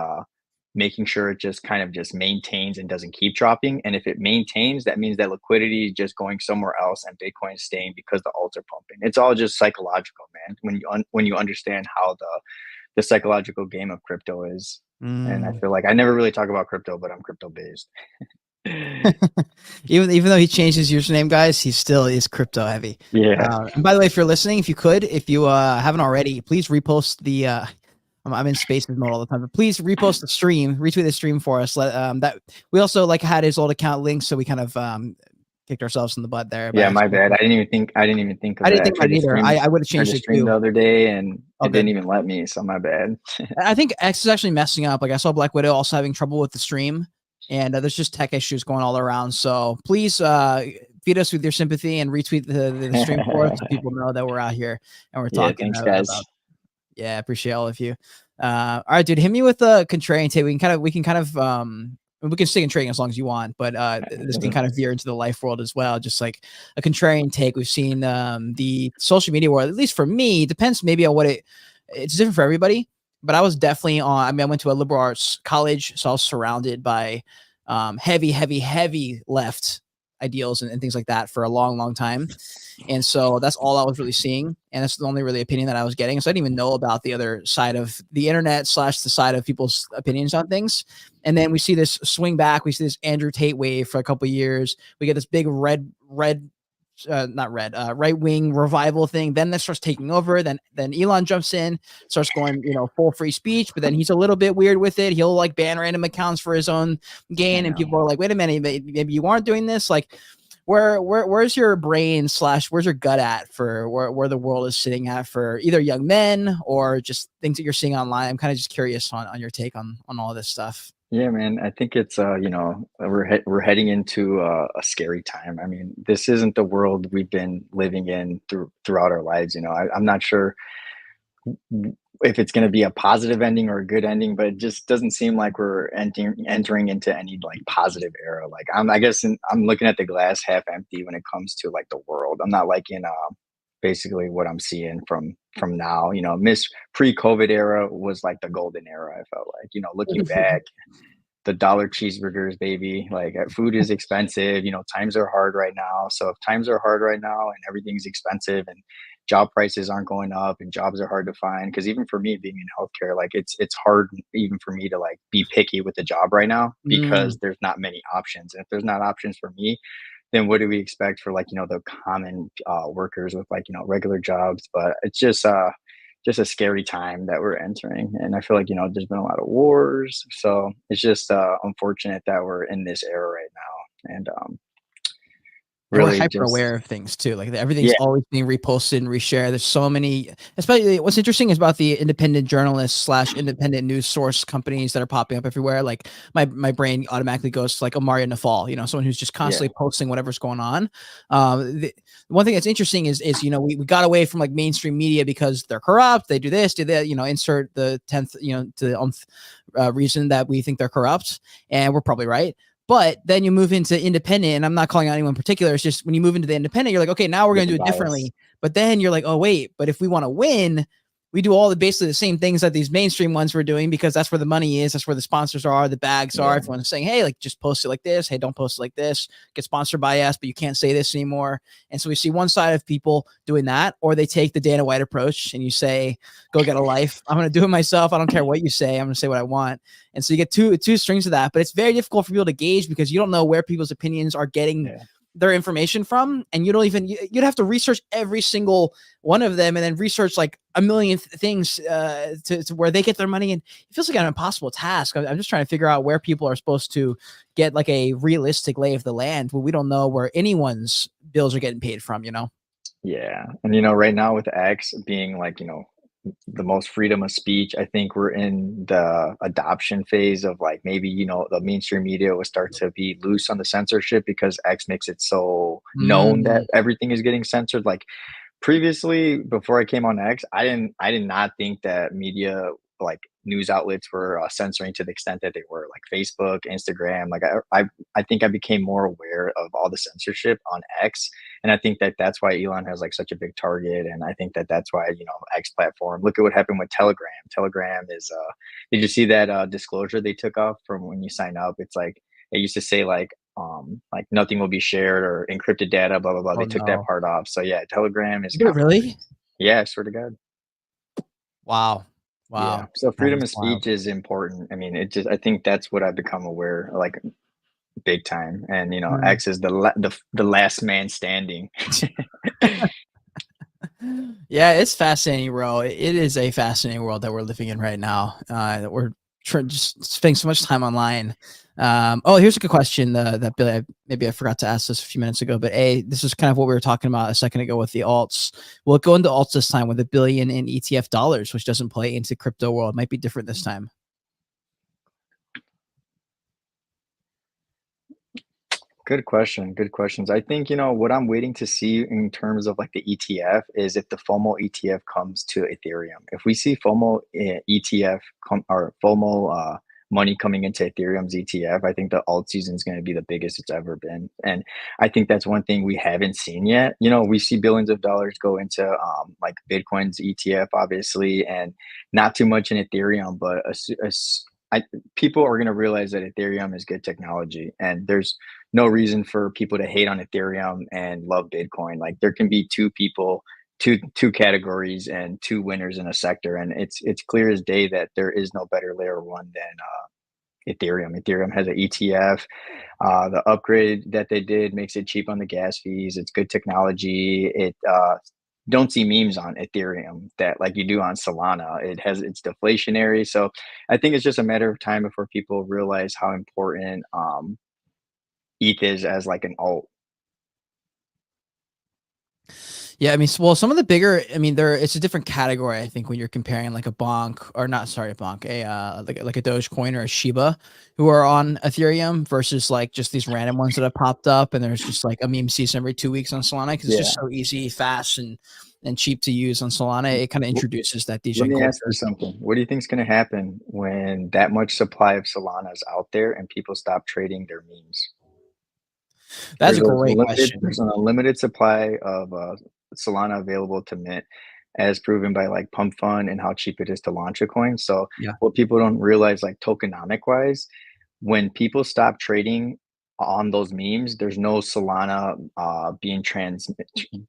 making sure it just kind of just maintains and doesn't keep dropping. And if it maintains, that means that liquidity is just going somewhere else, and Bitcoin is staying because the alts are pumping. It's all just psychological, man. When you understand how the psychological game of crypto is. And I Mm. feel like I never really talk about crypto, but I'm crypto based. Even though he changed his username, guys, he still is crypto heavy. Yeah. And by the way, if you're listening, if you haven't already, please repost the. I'm in spaces mode all the time, but please repost the stream, retweet the stream for us. Let that we also like had his old account linked, so we kind of kicked ourselves in the butt there by Yeah, my accident. bad. I didn't even think of I didn't that. think about it either. I would have Tried changed to it stream too. the other day, and All it didn't good. even let me, so my bad. I think X is actually messing up. Like I saw Black Widow also having trouble with the stream, and there's just tech issues going all around. So please feed us with your sympathy and retweet the stream for us so people know that we're out here and we're Yeah, talking thanks guys. about. Yeah, appreciate all of you. All right, dude, hit me with a contrarian take. We can stay in trading as long as you want, but this can kind of veer into the life world as well. Just like a contrarian take, we've seen the social media world. At least for me, depends maybe on it's different for everybody. But I was definitely on. I mean, I went to a liberal arts college, so I was surrounded by heavy left ideals and things like that for a long, long time. And so that's all I was really seeing. And that's the only really opinion that I was getting. So I didn't even know about the other side of the internet / the side of people's opinions on things. And then we see this swing back. We see this Andrew Tate wave for a couple of years. We get this big right wing revival thing. Then that starts taking over. Then Elon jumps in, starts going, full free speech. But then he's a little bit weird with it. He'll like ban random accounts for his own gain, and people are like, "Wait a minute, maybe you aren't doing this." Like, where's your brain / where's your gut at for where the world is sitting at for either young men or just things that you're seeing online? I'm kind of just curious on your take on all this stuff. Yeah, man. I think it's we're heading into a scary time. I mean, this isn't the world we've been living in throughout our lives. I'm not sure if it's going to be a positive ending or a good ending, but it just doesn't seem like we're entering into any like positive era. Like I'm looking at the glass half empty when it comes to like the world. I'm not liking basically what I'm seeing from now. Miss pre-COVID era was like the golden era. I felt like, looking back, the dollar cheeseburgers, baby. Like food is expensive. Times are hard right now. So if times are hard right now and everything's expensive and job prices aren't going up and jobs are hard to find, because even for me being in healthcare, like it's hard even for me to like be picky with the job right now because there's not many options. And if there's not options for me, then what do we expect for like the common workers with like regular jobs? But it's just a scary time that we're entering, and I feel like there's been a lot of wars, so it's just unfortunate that we're in this era right now. And And we're really hyper just aware of things too. Like everything's yeah, always being reposted and reshared. There's so many, especially what's interesting is about the independent journalists / independent news source companies that are popping up everywhere. Like my brain automatically goes to like Omaria Nafal, someone who's just yeah, constantly posting whatever's going on. The one thing that's interesting is we got away from like mainstream media because they're corrupt. They do this, do that, insert the 10th, to the reason that we think they're corrupt. And we're probably right. But then you move into independent, and I'm not calling out anyone in particular. It's just when you move into the independent, you're like, okay, now we're going to do it bias. differently. But then you're like, oh, wait, but if we want to win, we do all basically the same things that these mainstream ones were doing because that's where the money is. That's where the sponsors are, the bags are. Yeah, Everyone's saying, hey, like just post it like this. Hey, don't post it like this. Get sponsored by us, but you can't say this anymore. And so we see one side of people doing that, or they take the Dana White approach and you say, go get a life. I'm going to do it myself. I don't care what you say. I'm going to say what I want. And so you get two strings of that, but it's very difficult for people to gauge because you don't know where people's opinions are getting yeah. their information from. And you don't even, you'd have to research every single one of them and then research like a million things to where they get their money. And it feels like an impossible task. I'm just trying to figure out where people are supposed to get like a realistic lay of the land where we don't know where anyone's bills are getting paid from. Yeah. And right now with X being like, the most freedom of speech, I think we're in the adoption phase of like maybe, the mainstream media will start to be loose on the censorship because X makes it so known that Mm. everything is getting censored. Like previously, before I came on X, I did not think that media, like news outlets, were censoring to the extent that they were, like Facebook, Instagram. Like I think I became more aware of all the censorship on X, and I think that that's why Elon has like such a big target, and I think that that's why X platform. Look at what happened with Telegram. Telegram is did you see that disclosure they took off from when you sign up? It's like it used to say like nothing will be shared or encrypted data, blah blah blah. Oh They took that no. part off. So yeah, Telegram is Did it really? compromised. Yeah, I swear to God. Wow. Yeah. Wow. So That freedom is of wild. speech is important. I mean, I think that's what I've become aware, like big time. And Mm. X is the last man standing. Yeah, it's fascinating, bro. It is a fascinating world that we're living in right now. That we're just spending so much time online. Oh, here's a good question that Billy, maybe I forgot to ask this a few minutes ago, but this is kind of what we were talking about a second ago with the alts. We'll go into alts this time with $1 billion in ETF dollars, which doesn't play into crypto world. Might be different this time. Good question. Good questions. I think, what I'm waiting to see in terms of like the ETF is if the FOMO ETF comes to Ethereum. If we see FOMO ETF or FOMO money coming into Ethereum's ETF, I think the alt season is going to be the biggest it's ever been. And I think that's one thing we haven't seen yet. We see billions of dollars go into like Bitcoin's ETF, obviously, and not too much in Ethereum, but I people are gonna realize that Ethereum is good technology, and there's no reason for people to hate on Ethereum and love Bitcoin. Like there can be two people, two categories, and two winners in a sector, and it's clear as day that there is no better layer one than Ethereum. Ethereum has an ETF. The upgrade that they did makes it cheap on the gas fees. It's good technology. It don't see memes on Ethereum that like you do on Solana. It's deflationary. So I think it's just a matter of time before people realize how important ETH is as like an alt. Yeah, I mean, well, some of the bigger, I mean, it's a different category. I think when you're comparing like a bonk or not, sorry, a bonk, like a Dogecoin or a Shiba, who are on Ethereum versus like just these random ones that have popped up, and there's just like a meme season every 2 weeks on Solana because it's Yeah. just so easy, fast, and cheap to use on Solana. It kind of introduces that Let DGen me ask you culture. something. What do you think is going to happen when that much supply of Solana is out there and people stop trading their memes? That's a great question. There's an unlimited supply of Solana available to mint, as proven by like Pump Fund and how cheap it is to launch a coin. So Yeah. what people don't realize, like tokenomic wise, when people stop trading on those memes, there's no Solana being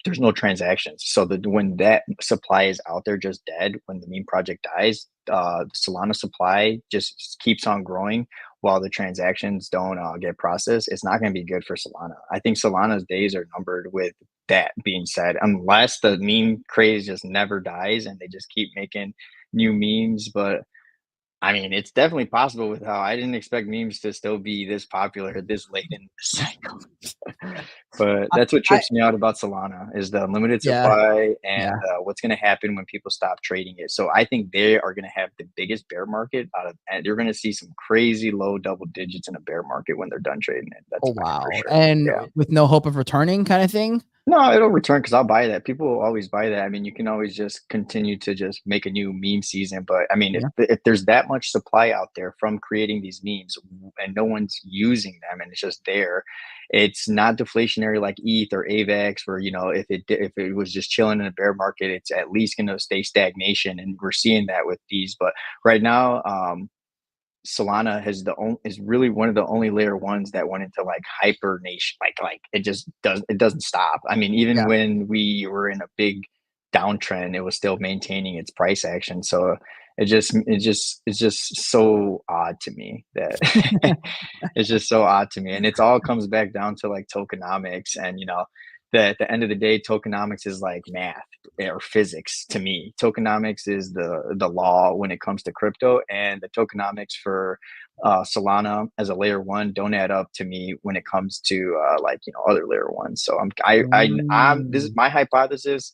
there's no transactions. So that when that supply is out there just dead, when the meme project dies, the Solana supply just keeps on growing while the transactions don't get processed. It's not going to be good for Solana. I think Solana's days are numbered with that being said, unless the meme craze just never dies and they just keep making new memes. But I mean, it's definitely possible with how I didn't expect memes to still be this popular this late in the cycle. But I, that's what I trips me out about Solana is the unlimited yeah, supply and yeah. what's going to happen when people stop trading it. So I think they are going to have the biggest bear market out of, and you're going to see some crazy low double digits in a bear market when they're done trading it. That's Oh for wow. sure. And Yeah. with no hope of returning, kind of thing. No, it'll return because I'll buy that. People will always buy that. I mean, you can always just continue to just make a new meme season. But I mean, Yeah. if there's that much supply out there from creating these memes and no one's using them and it's just there, it's not deflationary like ETH or AVAX, where if it was just chilling in a bear market, it's at least going to stay stagnation, and we're seeing that with these. But right now, Solana is really one of the only layer ones that went into like hibernation. Like it doesn't stop. I mean, even Yeah. when we were in a big downtrend, it was still maintaining its price action. So it's just so odd to me that it's just so odd to me. And it's all comes back down to like tokenomics. And that at the end of the day, tokenomics is like math or physics to me. Tokenomics is the law when it comes to crypto, and the tokenomics for Solana as a layer one don't add up to me when it comes to other layer ones. So I'm this is Mm. my hypothesis,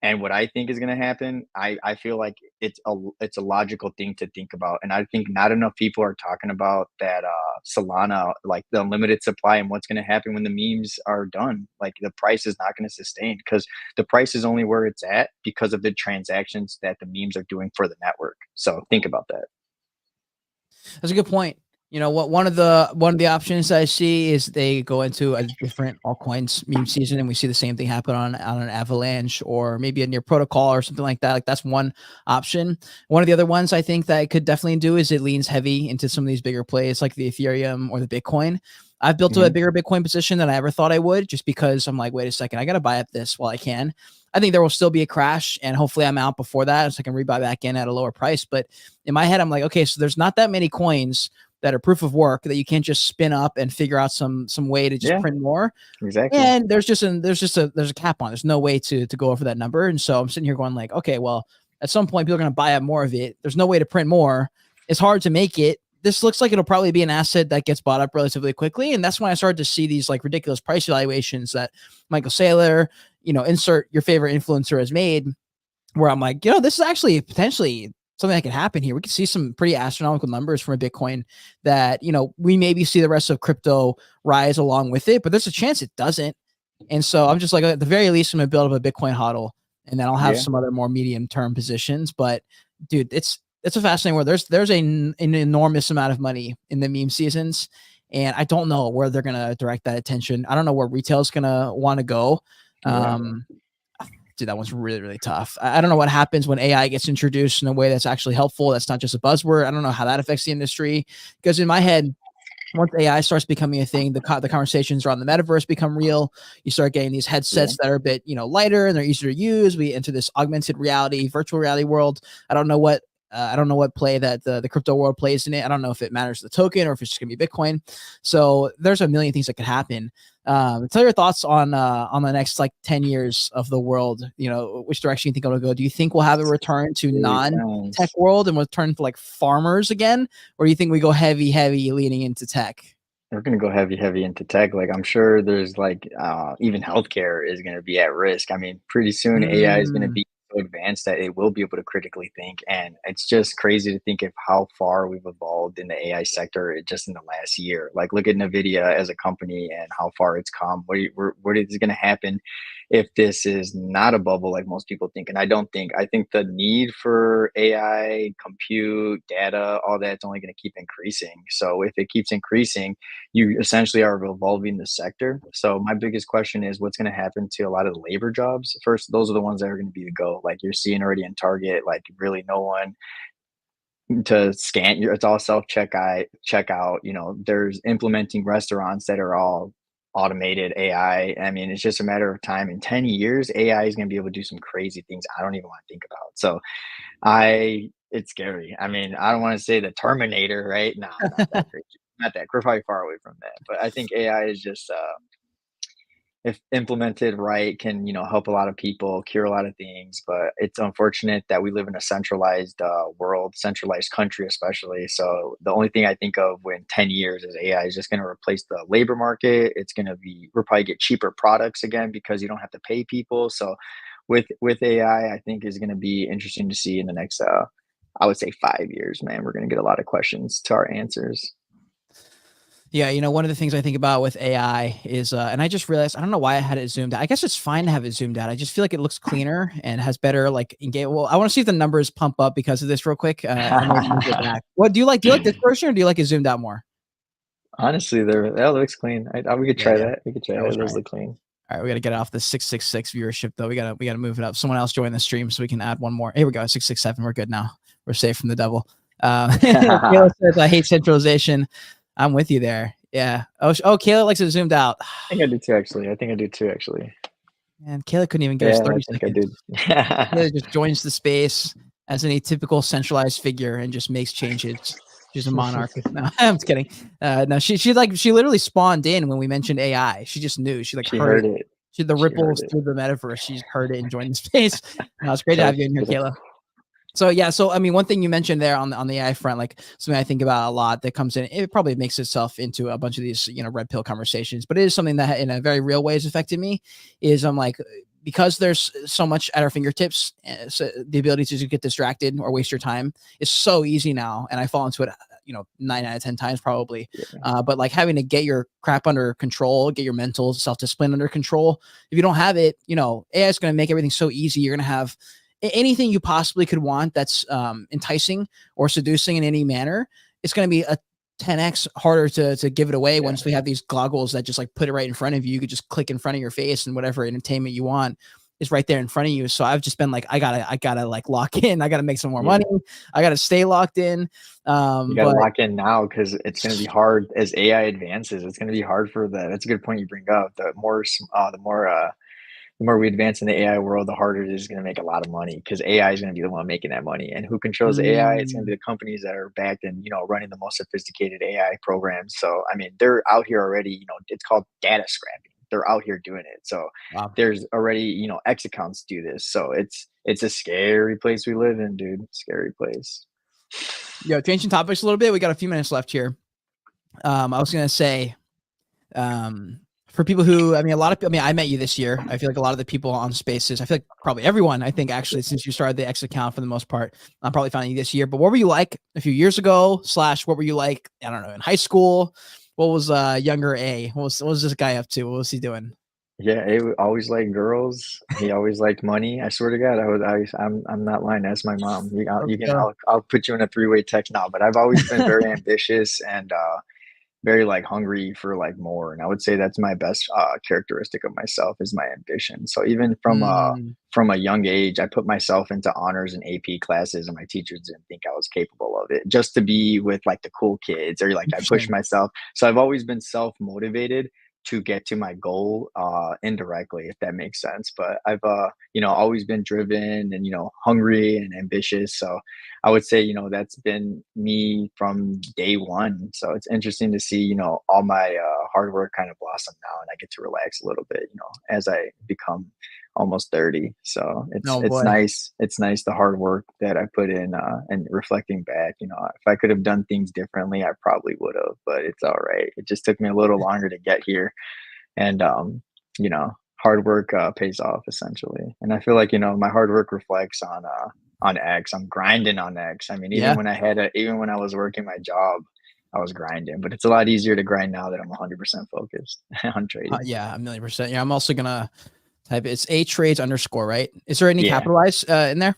and what I think is going to happen. I feel like it's a logical thing to think about, and I think not enough people are talking about that Solana, like the unlimited supply, and what's going to happen when the memes are done. Like the price is not going to sustain because the price is only where it's at because of the transactions that the memes are doing for the network. So think about that. That's a good point. You know what? One of the options I see is they go into a different altcoins meme season, and we see the same thing happen on an Avalanche or maybe a near protocol or something like that. Like that's one option. One of the other ones I think that it could definitely do is it leans heavy into some of these bigger plays like the Ethereum or the Bitcoin. I've built a Hmm. bigger Bitcoin position than I ever thought I would, just because I'm like, wait a second, I got to buy up this while I can. I think there will still be a crash, and hopefully I'm out before that, so I can rebuy back in at a lower price. But in my head, I'm like, okay, so there's not that many coins that are proof of work that you can't just spin up and figure out some way to just Yeah, print more. exactly. And there's a cap on. There's no way to go over that number. And so I'm sitting here going like, okay, well, at some point people are going to buy up more of it. There's no way to print more. It's hard to make it. This looks like it'll probably be an asset that gets bought up relatively quickly. And that's when I started to see these like ridiculous price evaluations that Michael Saylor, insert your favorite influencer, has made, where I'm like, this is actually potentially something that can happen here. We could see some pretty astronomical numbers from a Bitcoin that, we maybe see the rest of crypto rise along with it, but there's a chance it doesn't. And so I'm just like, at the very least, I'm going to build up a Bitcoin hodl, and then I'll have Yeah, some other more medium term positions. But dude, it's a fascinating world. There's an enormous amount of money in the meme seasons, and I don't know where they're going to direct that attention. I don't know where retail is going to want to go. yeah. Um, dude, that one's really, really tough. I don't know what happens when AI gets introduced in a way that's actually helpful. That's not just a buzzword. I don't know how that affects the industry, because in my head, once AI starts becoming a thing, the conversations around the metaverse become real. You start getting these Yeah. headsets that are a bit, lighter and they're easier to use. We enter this augmented reality, virtual reality world. I don't know what play that the crypto world plays in it. I don't know if it matters the token or if it's just gonna be Bitcoin. So there's a million things that could happen. Tell your thoughts on the next like 10 years of the world. Which direction you think it'll go. Do you think we'll have a return to Big non-tech times. world and we'll turn to like farmers again? Or do you think we go heavy leaning into tech? We're gonna go heavy into tech. Like I'm sure there's like even healthcare is gonna be at risk. I mean, pretty soon AI is gonna Mm, be so advanced that it will be able to critically think. And it's just crazy to think of how far we've evolved in the AI sector just in the last year. Like look at NVIDIA as a company and how far it's come. What is gonna happen if this is not a bubble like most people think? And I think the need for AI, compute, data, all that's only gonna keep increasing. So if it keeps increasing, you essentially are evolving the sector. So my biggest question is what's going to happen to a lot of the labor jobs? First, those are the ones that are going to be the go. Like you're seeing already in Target, like really no one to scan your, it's all self checkout. There's implementing restaurants that are all automated AI. I mean, it's just a matter of time. In 10 years, AI is going to be able to do some crazy things I don't even want to think about. So it's scary. I mean, I don't want to say the Terminator, right? Nah, not that crazy. Not that. We're probably far away from that. But I think AI is just, if implemented right, can help a lot of people, cure a lot of things. But it's unfortunate that we live in a centralized world, centralized country, especially. So the only thing I think of when 10 years is AI is just going to replace the labor market. It's going to be we'll probably get cheaper products again because you don't have to pay people. So with AI, I think is going to be interesting to see in the next I would say 5 years, man. We're going to get a lot of questions to our answers. yeah, one of the things I think about with AI is, and I just realized, I don't know why I had it zoomed out. I guess it's fine to have it zoomed out. I just feel like it looks cleaner and has better like engage. Well, I want to see if the numbers pump up because of this real quick. I may move it back. What do you like? Do you like this version or do you like it zoomed out more? Honestly, that looks clean. We could Yeah, try yeah. that. We could try Yeah, we'll that. try Those it. look clean. All right, we got to get off the 666 viewership though. We gotta move it up. Someone else join the stream so we can add one more. Here we go, 667. We're good now. We're safe from the devil. Kayla says I hate centralization. I'm with you there. Yeah. Kayla likes it zoomed out. think I do too, actually. I think I do too, actually. Man, Kayla couldn't even give us Yeah, I 30 think I seconds. did. Kayla just joins the space as any typical centralized figure and just makes changes. She's a monarch. No, I'm just kidding. No, she literally spawned in when we mentioned AI. She just knew. She like She heard it. heard it. She the She heard ripples it. through the metaverse. She just heard it and joined the space. No, it's great to Yep. have you in here, Kayla. So yeah, so I mean, one thing you mentioned there on the AI front, like something I think about a lot that comes in, it probably makes itself into a bunch of these red pill conversations, but it is something that in a very real way has affected me. Is I'm like, because there's so much at our fingertips, so the ability to just get distracted or waste your time is so easy now, and I fall into it. 9 out of 10 times probably. Yeah. But like having to get your crap under control, get your mental self-discipline under control. If you don't have it, AI is going to make everything so easy. You're going to have anything you possibly could want that's enticing or seducing in any manner. It's going to be a 10x harder to give it away Yeah. once we have these goggles that just like put it right in front of you. You could just click in front of your face and whatever entertainment you want is right there in front of you. So I've just been like, I gotta like lock in. I gotta make some more Yeah. money. I gotta stay locked in. You got to But lock in now because it's going to be hard as AI advances. It's going to be hard for that's a good point you bring up. The more we advance in the AI world, the harder it is going to make a lot of money because AI is going to be the one making that money. And who controls AI? It's going to be mm, the companies that are backed and running the most sophisticated AI programs. So I mean, they're out here already. It's called data scrapping. They're out here doing it. So wow. there's already X accounts do this. So it's a scary place we live in, dude. Scary place. Changing topics a little bit. We got a few minutes left here. I was gonna say, um, for people who, I mean, a lot of people, I mean, I met you this year. I feel like a lot of the people on spaces, I feel like probably everyone, I think actually, since you started the X account for the most part, I'm probably finding you this year. But what were you like a few years ago? / what were you like? I don't know, in high school. What was younger A? What was this guy up to? What was he doing? Yeah, always liked girls. He always liked money. I swear to God, I'm not lying. That's my mom. Let's go. I'll put you in a three-way text now. But I've always been very ambitious and very like hungry for like more. And I would say that's my best characteristic of myself is my ambition. So even from Mm. from a young age, I put myself into honors and AP classes, and my teachers didn't think I was capable of it, just to be with like the cool kids, or like I pushed Interesting. myself. So I've always been self motivated to get to my goal, indirectly, if that makes sense. But I've, always been driven and, hungry and ambitious. So I would say, that's been me from day one. So it's interesting to see, all my hard work kind of blossom now, and I get to relax a little bit, as I become almost 30. So Oh it's boy. nice. It's nice the hard work that I put in, and reflecting back, if I could have done things differently, I probably would have, but it's all right. It just took me a little longer to get here. And hard work pays off essentially. And I feel like, my hard work reflects on X. I'm grinding on X. I mean, Yeah. even when I was working my job, I was grinding, but it's a lot easier to grind now that I'm 100% focused on trading. Yeah, 1,000,000%. Yeah, I'm also gonna type it. It's A trades underscore, right? Is there any Yeah. capitalized in there?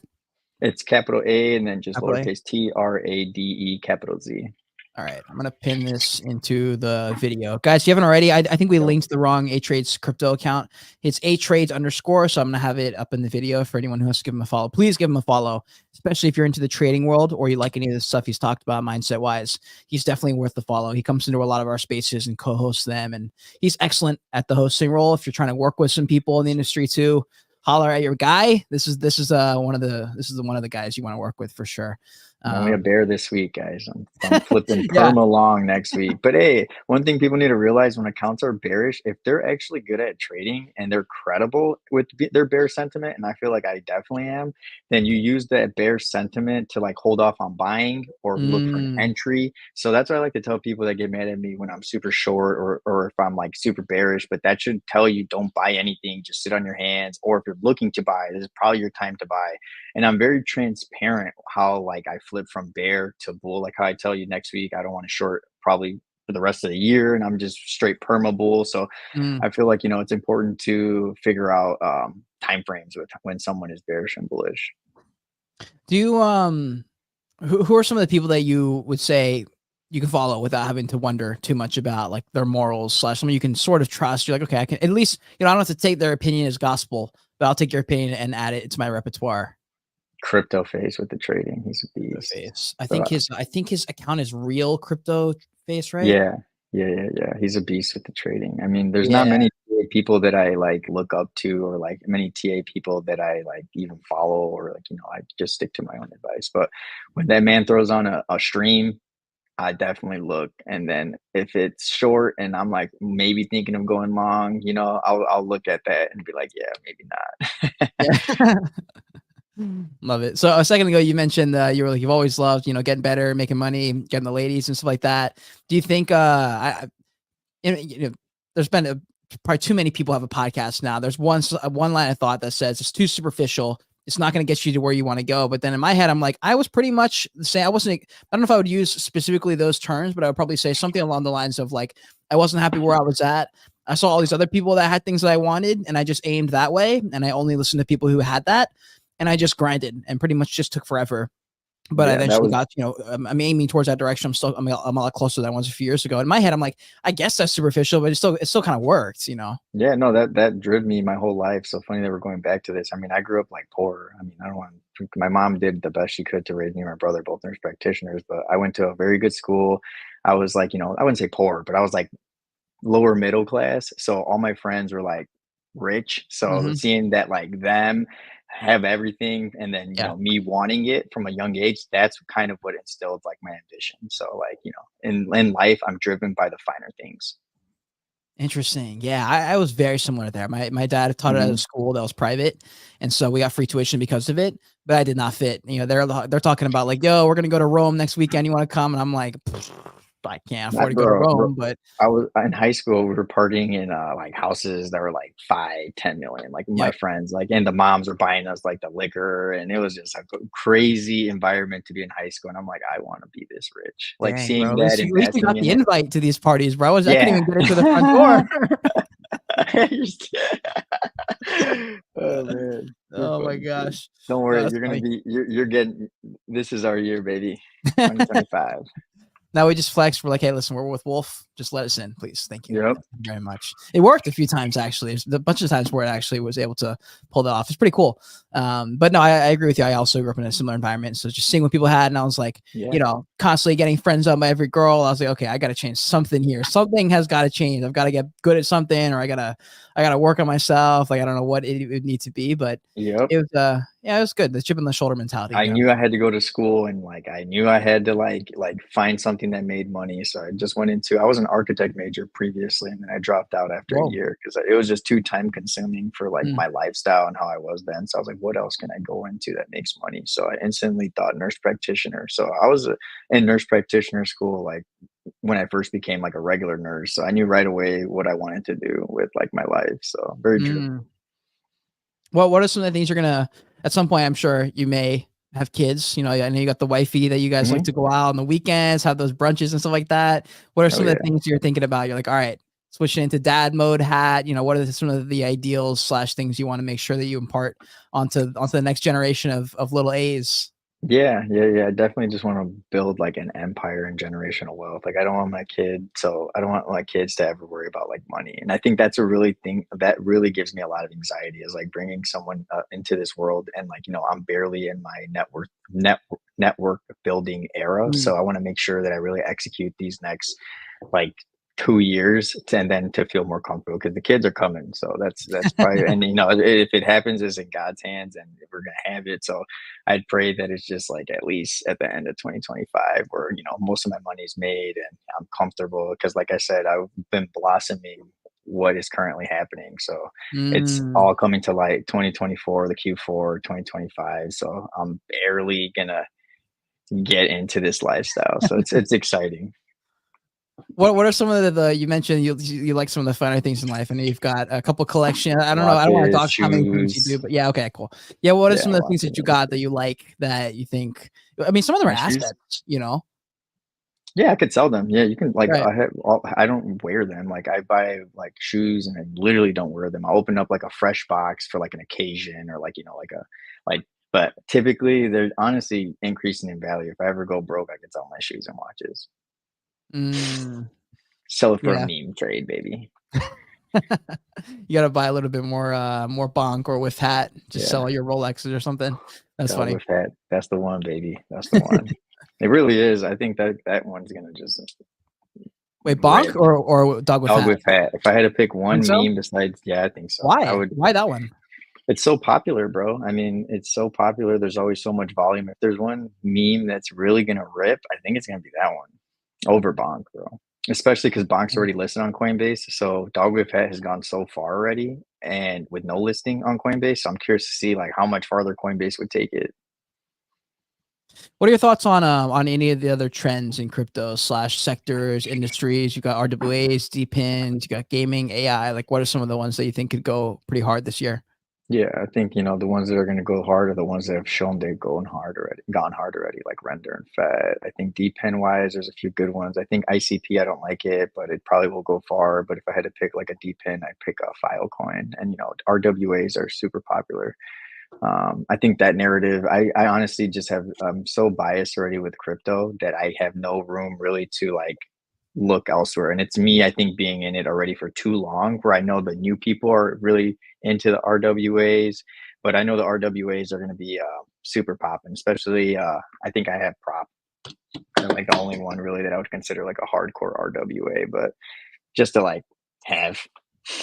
It's capital A and then just Capital A. lowercase TRADE capital Z. All right, I'm gonna pin this into the video, guys. If you haven't already, I think we Yep. linked the wrong A Trades crypto account. It's A Trades underscore, so I'm gonna have it up in the video for anyone who wants to give him a follow. Please give him a follow, especially if you're into the trading world or you like any of the stuff he's talked about mindset wise. He's definitely worth the follow. He comes into a lot of our spaces and co-hosts them, and he's excellent at the hosting role. If you're trying to work with some people in the industry too, holler at your guy. This is one of the guys you want to work with for sure. I'm only a bear this week, guys. I'm flipping Yeah. perma long next week. But hey, one thing people need to realize when accounts are bearish, if they're actually good at trading and they're credible with their bear sentiment, and I feel like I definitely am, then you use that bear sentiment to like hold off on buying or look for an Mm, entry. So that's what I like to tell people that get mad at me when I'm super short, or if I'm like super bearish. But that should tell you don't buy anything, just sit on your hands. Or if you're looking to buy, this is probably your time to buy. And I'm very transparent how like I flip from bear to bull, like how I tell you next week I don't want to short probably for the rest of the year, and I'm just straight perma bull. So mm. I feel like, it's important to figure out time frames with when someone is bearish and bullish. Do you who are some of the people that you would say you can follow without having to wonder too much about like their morals slash someone you can sort of trust? You're like, okay, I can at least, I don't have to take their opinion as gospel, but I'll take your opinion and add it to my repertoire. Crypto phase with the trading, he's a Crypto beast. face. So I think his account is real crypto face, right? yeah, yeah. He's a beast with the trading. I mean, there's not Yeah. many TA people that I like look up to, or like many TA people that I like even follow, or like, I just stick to my own advice. But when that man throws on a stream, I definitely look. And then if it's short and I'm like maybe thinking of going long, I'll look at that and be like, yeah, maybe not. Yeah. Love it. So a second ago, you mentioned you were like you've always loved, getting better, making money, getting the ladies and stuff like that. Do you think there's been probably too many people have a podcast now. There's one line of thought that says it's too superficial. It's not going to get you to where you want to go. But then in my head, I'm like, I was pretty much the same. I don't know if I would use specifically those terms, but I would probably say something along the lines of like, I wasn't happy where I was at. I saw all these other people that had things that I wanted, and I just aimed that way. And I only listened to people who had that. And I just grinded and pretty much just took forever. But I Yeah, that eventually was got, I'm aiming towards that direction. I'm a lot closer than I was a few years ago. In my head, I'm like, I guess that's superficial, but it still kind of works. yeah, no, that drove me my whole life. So funny that we're going back to this. I mean, I grew up like poor. I mean, I don't want my mom did the best she could to raise me and my brother, both nurse practitioners, but I went to a very good school. I was like, I wouldn't say poor, but I was like lower middle class. So all my friends were like rich. So Hmm. seeing that like them have everything, and then, Yeah. me wanting it from a young age, that's kind of what instilled like my ambition. So like, in life, I'm driven by the finer things. Interesting. Yeah, I was very similar there. My dad taught at a Hmm. school that was private, and so we got free tuition because of it. But I did not fit. They're talking about like, yo, we're gonna go to Rome next weekend. You want to come? And I'm like, I can't afford Not to go to bro. Rome, but I was in high school. We were partying in like houses that were like 5, 10 million. Like my yep. friends, like, and the moms were buying us like the liquor, and it was just like a crazy environment to be in high school. And I'm like, I want to be this rich. Like Dang, bro. seeing that, At least you investing got in the it. invite to these parties, bro. I couldn't Yeah. even get into the front door. Oh man, you're Oh my funny, dude. gosh. Don't No, worry, that's you're gonna funny. be. You're getting. This is our year, baby. 2025. Now we just flex. We're like, hey, listen, we're with Wolf. Just let us in, please. Thank you. Yep. Thank you very much. It worked a few times, actually. There's a bunch of times where it actually was able to pull that off. It's pretty cool. But no, I agree with you. I also grew up in a similar environment. So just seeing what people had, and I was like, Yeah. Constantly getting friends up by every girl. I was like, okay, I got to change something here. Something has got to change. I've got to get good at something, or I gotta work on myself. Like, I don't know what it would need to be, but Yep. it was, it was good. The chip on the shoulder mentality. I knew I had to go to school, and like I knew I had to like find something that made money. So I just went into I was an architect major previously, and then I dropped out after a Whoa. year because it was just too time consuming for like Mm. my lifestyle and how I was then. So I was like, what else can I go into that makes money? So I instantly thought nurse practitioner. So I was in nurse practitioner school like when I first became like a regular nurse. So I knew right away what I wanted to do with like my life. So very driven. Mm. Well, what are some of the things you're gonna at some point? I'm sure you may have kids. I know you got the wifey that you guys like Hmm. to go out on the weekends, have those brunches and stuff like that. What are Oh some of yeah. the things you're thinking about? You're like, all right, switching into dad mode hat. What are some of the ideals slash things you want to make sure that you impart onto the next generation of little A's? Yeah, yeah, yeah. I definitely just want to build like an empire and generational wealth. Like I don't want my kids to ever worry about like money. And I think that's a really thing that really gives me a lot of anxiety is like bringing someone into this world and like, I'm barely in my network building era. Mm. So I want to make sure that I really execute these next like 2 years and then to feel more comfortable because the kids are coming. So that's probably and if it happens, it's in God's hands and we're gonna have it. So I'd pray that it's just like at least at the end of 2025 where most of my money's made and I'm comfortable because like I said, I've been blossoming what is currently happening. So it's Mm. all coming to light 2024, the Q4, 2025. So I'm barely gonna get into this lifestyle. So it's exciting. What are some of the you mentioned you like some of the finer things in life? I know you've got a couple collection. I don't know. I don't want to Watches, talk how many things you do, shoes. but yeah, okay, cool. Yeah, what are Yeah, some of the things that you watches. got that you like that you think? I mean, some of them are My shoes? assets. Yeah, I could sell them. Yeah, you can like Right. I don't wear them. Like I buy like shoes and I literally don't wear them. I open up like a fresh box for like an occasion or like, like but typically they're honestly increasing in value. If I ever go broke, I could sell my shoes and watches. Mm, Sell it for a yeah. meme trade, baby. You got to buy a little bit more bonk or with hat. Just Yeah. sell your Rolexes or something. That's Dog funny. with hat. That's the one, baby. That's the one. It really is. I think that one's gonna just Wait, bonk rip. or dog with Dog hat? with hat. If I had to pick Think one so? meme besides, yeah, I think so. I Why? would. Why that one? It's so popular, bro. I mean, it's so popular. There's always so much volume. If there's one meme that's really gonna rip, I think it's gonna be that one over Bonk, bro. Especially because Bonk's already listed on Coinbase. So Dog with Hat has gone so far already, and with no listing on Coinbase. So I'm curious to see like how much farther Coinbase would take it. What are your thoughts on any of the other trends in crypto slash sectors, industries? You got RWAs, DPINs, you got gaming, AI. Like, what are some of the ones that you think could go pretty hard this year? Yeah, I think the ones that are going to go hard are the ones that have shown they've gone hard already, like Render and Fed. I think DPen wise, there's a few good ones. I think ICP, I don't like it, but it probably will go far. But if I had to pick like a DPen, I'd pick a Filecoin. And RWAs are super popular. I think that narrative, I honestly just I'm so biased already with crypto that I have no room really to like look elsewhere. And it's me, I think, being in it already for too long, where I know the new people are really into the RWAs, but I know the RWAs are going to be super popping, especially I think I have prop. I'm like the only one really that I would consider like a hardcore RWA, but just to like have.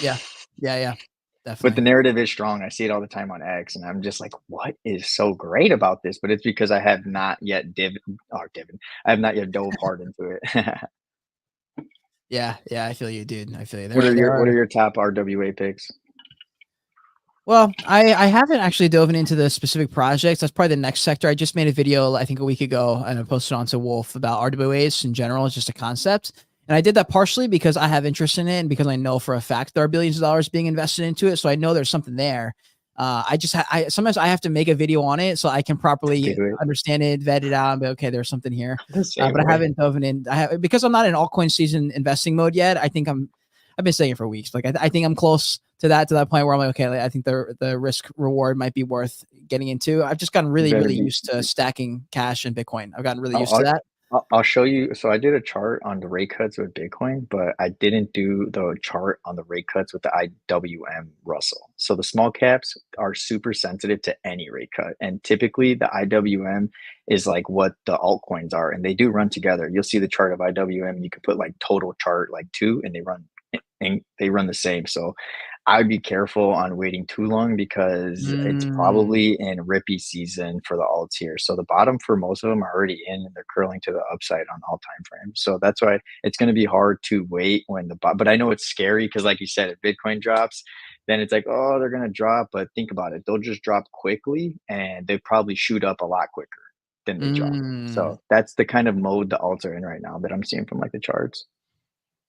Yeah, yeah, But the definitely. narrative is strong. I see it all the time on X, and I'm just like, what is so great about this? But it's because I have not yet I have not yet dove hard into it. Yeah, I feel you, dude. I feel you. What There, are there your are. top RWA picks? Well, I haven't actually dove into the specific projects. That's probably the next sector. I just made a video, I think a week ago, and I posted onto Wolf about RWAs in general. It's just a concept. And I did that partially because I have interest in it and because I know for a fact there are billions of dollars being invested into it. So I know there's something there. Sometimes I have to make a video on it so I can Do properly it understand it, vet it out, and be okay, there's something here. the same But I way. haven't dove in. Because I'm not in altcoin season investing mode yet. I've been saying it for weeks. Like I think I'm close to that point where I'm like, okay, like, I think the risk reward might be worth getting into. I've just gotten You really, better really be. used to stacking cash in Bitcoin. I've gotten really I'll, used to I'll, that. I'll show you. So I did a chart on the rate cuts with Bitcoin, but I didn't do the chart on the rate cuts with the IWM Russell. So the small caps are super sensitive to any rate cut. And typically the IWM is like what the altcoins are, and they do run together. You'll see the chart of IWM, and you can put like total chart like two, and they run the same. So I'd be careful on waiting too long because it's Mm, probably in rippy season for the alts here. So the bottom for most of them are already in, and they're curling to the upside on all time frames. So that's why it's going to be hard to wait when but I know it's scary because, like you said, if Bitcoin drops, then it's like, oh, they're going to drop. But think about it, they'll just drop quickly, and they probably shoot up a lot quicker than they drop. mm. So that's the kind of mode the alts are in right now that I'm seeing from like the charts.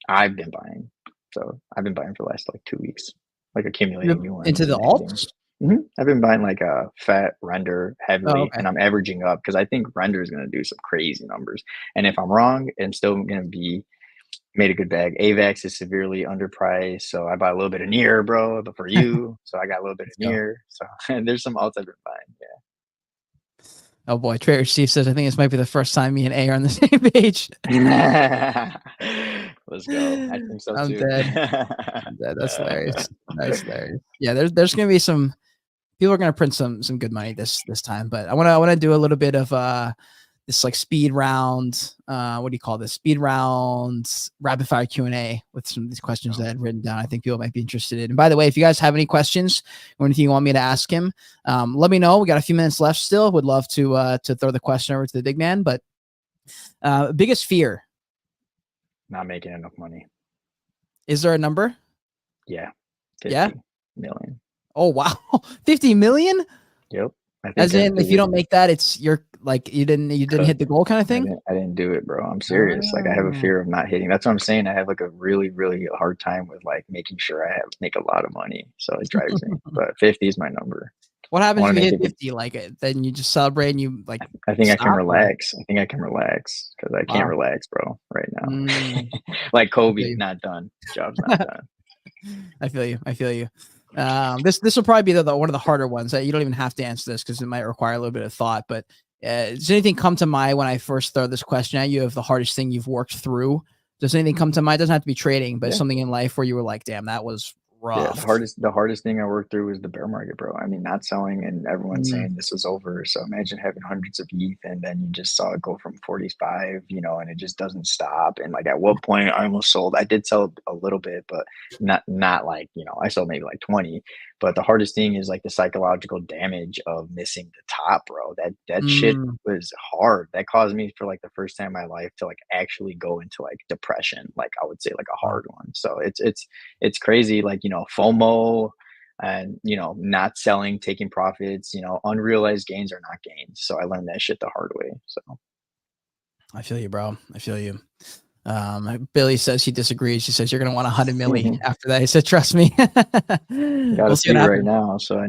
I've been buying. So I've been buying for the last like 2 weeks, like accumulating You're new into ones the and hitting. alts? I've been buying like a fat render Oh, heavily, okay. and I'm averaging up because I think render is going to do some crazy numbers. And if I'm wrong, I'm still going to be made a good bag. AVAX is severely underpriced, so I buy a little bit of near, bro, but for you. So I got a little bit of Let's go. near. So and there's some alts I've been buying. Oh boy, Trader Steve says I think this might be the first time me and A are on the same page. Yeah. Let's go. I think so I'm too. dead. I'm dead. That's hilarious. That's hilarious. Yeah, there's gonna be some people are gonna print some good money this time, but I wanna do a little bit of this like speed round. What do you call this? Speed round rapid fire Q&A with some of these questions that I've written down. I think people might be interested in. And by the way, if you guys have any questions or anything you want me to ask him, let me know. We got a few minutes left still. Would love to throw the question over to the big man. But biggest fear, Not making enough money. is there a number? Yeah, Yeah. 50 million. Oh wow, 50 million. Yep. I As think in, if you don't every make that, it's you're like you didn't hit the cooked. goal kind of thing. I didn't do it, bro. I'm serious. Like I have a Oh. fear of not hitting. That's what I'm saying. I have like a really, really hard time with like making sure I have make a lot of money. So it drives me. But 50 is my number. What I happens want if to you make hit it good. 50? Like then you just celebrate and you like I think I can stop or relax. I think I can relax because I can't wow. relax, bro, right now. Mm, Like I feel Kobe, you. not done. Job's not done. I feel you. I feel you. This will probably be one of the harder ones. You don't even have to answer this because it might require a little bit of thought. But does anything come to mind when I first throw this question at you of the hardest thing you've worked through? Does anything come to mind? It doesn't have to be trading, but Yeah. something in life where you were like, "Damn, that was Yeah, rough." the hardest thing I worked through was the bear market, bro. I mean, not selling and everyone Mm, saying this was over. So imagine having hundreds of ETH and then you just saw it go from 45, and it just doesn't stop. And like at what point I almost sold. I did sell a little bit, but not like, I sold maybe like 20. But the hardest thing is like the psychological damage of missing the top, bro. That shit mm, was hard. That caused me for like the first time in my life to like actually go into like depression, like I would say like a wow. hard one. So it's crazy, like, FOMO and, not selling, taking profits, unrealized gains are not gains. So I learned that shit the hard way. So I feel you, bro. I feel you. Billy says he disagrees. She says you're gonna want 100 milli after that. He said, "Trust me." got We'll a see what few right happens. now. So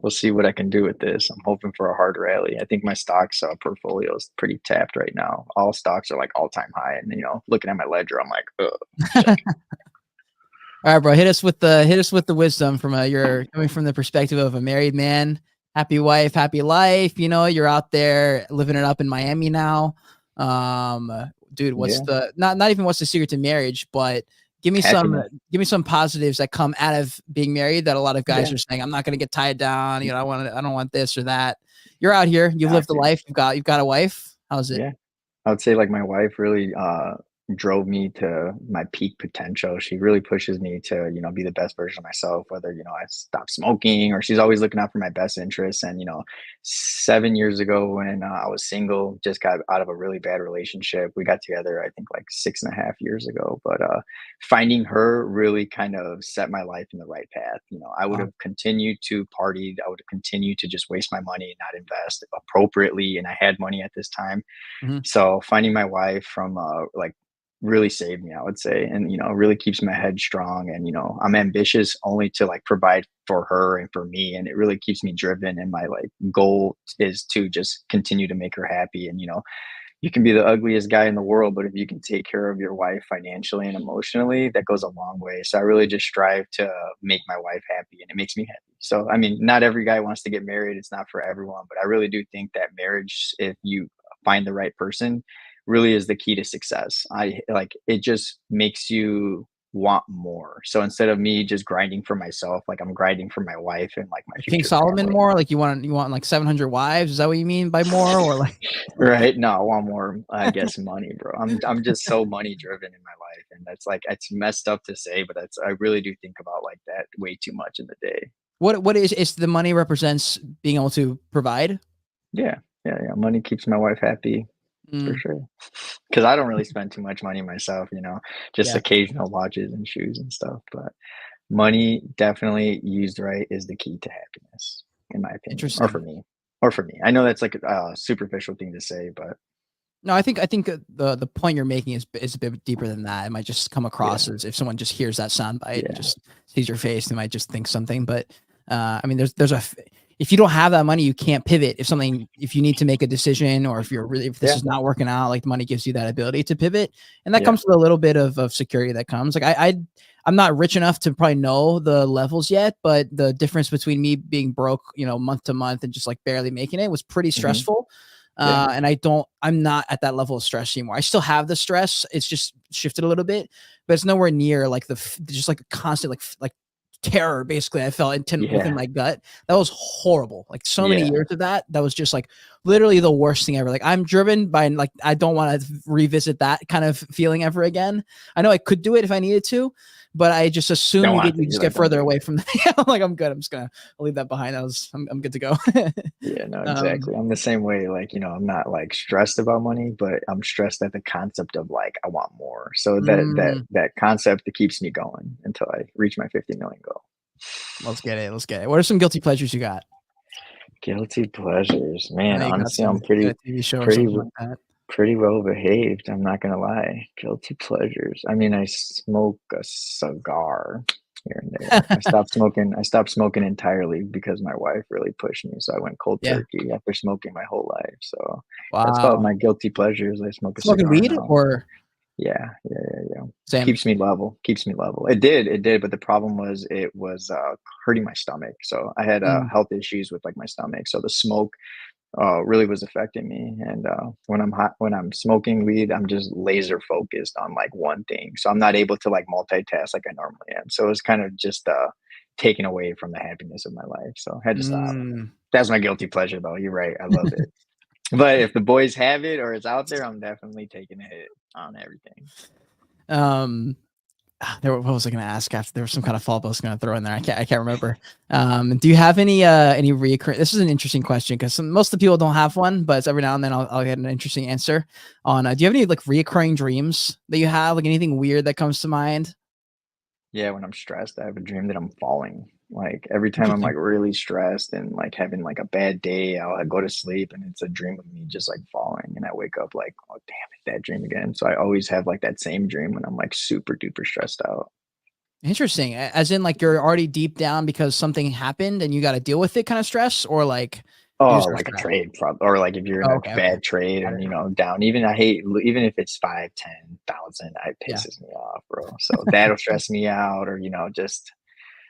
we'll see what I can do with this. I'm hoping for a hard rally. I think my stocks portfolio is pretty tapped right now. All stocks are like all time high. And, looking at my ledger, I'm like, ugh, check. All right, bro. Hit us with the wisdom from you're coming from the perspective of a married man, happy wife, happy life. You're out there living it up in Miami now. Dude, what's Yeah, the not even what's the secret to marriage, but give me some happiness. give me some positives that come out of being married that a lot of guys Yeah, are saying, I'm not gonna get tied down, I don't want this or that. You're out here, you've got lived a to. life, you've got a wife. How's it? Yeah. I would say like my wife really drove me to my peak potential. She really pushes me to, be the best version of myself, whether, I stop smoking or she's always looking out for my best interests. And, 7 years ago when I was single, just got out of a really bad relationship. We got together, I think like 6.5 years ago. But finding her really kind of set my life in the right path. I would Wow. have continued to party. I would have continued to just waste my money and not invest appropriately. And I had money at this time, Mhm. so finding my wife from like really saved me, I would say, and really keeps my head strong. And I'm ambitious only to like provide for her and for me, and it really keeps me driven. And my like goal is to just continue to make her happy. And you can be the ugliest guy in the world, but if you can take care of your wife financially and emotionally, that goes a long way. So I really just strive to make my wife happy, and it makes me happy. So I mean, not every guy wants to get married. It's not for everyone, but I really do think that marriage, if you find the right person, really is the key to success. I like it just makes you want more. So instead of me just grinding for myself, like I'm grinding for my wife and like my Like King future Solomon family. more? Like you want like 700 wives? Is that what you mean by more? Or like Right? No, I want more, I guess, money, bro. I'm just so money driven in my life, and that's like it's messed up to say, but that's I really do think about like that way too much in the day. what is the money represents being able to provide? Yeah, yeah, yeah. Money keeps my wife happy for Mm, sure. Because I don't really spend too much money myself, just yeah, occasional watches and shoes and stuff. But money definitely used right is the key to happiness, in my opinion, or for interesting. me, or for me. I know that's like a superficial thing to say, but No, I think the point you're making is a bit deeper than that. It might just come across yeah, as if someone just hears that soundbite and yeah, just sees your face, they might just think something. But I mean, if you don't have that money, you can't pivot. If you need to make a decision, or if this yeah, is not working out, like the money gives you that ability to pivot, and that yeah, comes with a little bit of security that comes. Like I'm not rich enough to probably know the levels yet, but the difference between me being broke, month to month and just like barely making it was pretty hmm, stressful. yeah, And I'm not at that level of stress anymore. I still have the stress. It's just shifted a little bit, but it's nowhere near like just like a constant, like terror. Basically, I felt within yeah, my gut. That was horrible. Like so many yeah. years of that. That was just like literally the worst thing ever. Like I'm driven by like, I don't want to revisit that kind of feeling ever again. I know I could do it if I needed to, but I just assume Don't want to. you You're just like, get don't further do away it. from the, I'm like, I'm good. I'll leave that behind. I'm good to go. Yeah, no, um, exactly. I'm the same way. Like, I'm not like stressed about money, but I'm stressed at the concept of like I want more. So mm, that concept that keeps me going until I reach my 50 million goal. Let's get it. Let's get it. What are some guilty pleasures you got? Guilty pleasures, I man. know you got Honestly, I'm some. You got a TV show or pretty, something like that. pretty well behaved. I'm not gonna lie. Guilty pleasures. I mean, I smoke a cigar here and there. I stopped smoking entirely because my wife really pushed me. So I went cold Yeah. turkey after smoking my whole life. So that's about Wow. my guilty pleasures. I smoke a Smoking cigar weed now. or Yeah, yeah, yeah, yeah. same? Keeps me level. Keeps me level. It did. But the problem was it was hurting my stomach. So I had Mm, health issues with like my stomach. So the smoke really was affecting me. And when I'm smoking weed, I'm just laser focused on like one thing. So I'm not able to like multitask like I normally am. So it was kind of just taken away from the happiness of my life. So I had to stop. mm. That's my guilty pleasure though. You're right. I love it. But if the boys have it or it's out there, I'm definitely taking a hit on everything. Um, what was I going to ask after? There was some kind of follow-up I was going to throw in there. I can't remember. Do you have any reoccurring? This is an interesting question because most of the people don't have one, but every now and then I'll get an interesting answer on. Do you have any like reoccurring dreams that you have? Like anything weird that comes to mind? Yeah, when I'm stressed, I have a dream that I'm falling. Like every time I'm Interesting. like really stressed and like having like a bad day, I'll like, go to sleep and it's a dream of me just like falling. And I wake up like, oh, damn it, that dream again. So I always have like that same dream when I'm like super duper stressed out. Interesting. As in, like you're already deep down because something happened and you got to deal with it, kind of stress, or like you Oh, just are like a stressed. trade, or like if you're in Oh, a okay, okay. bad trade Got and it. down. Even I hate even if it's 5, 10,000, it Yeah. pisses me off, bro. So that'll stress me out, or just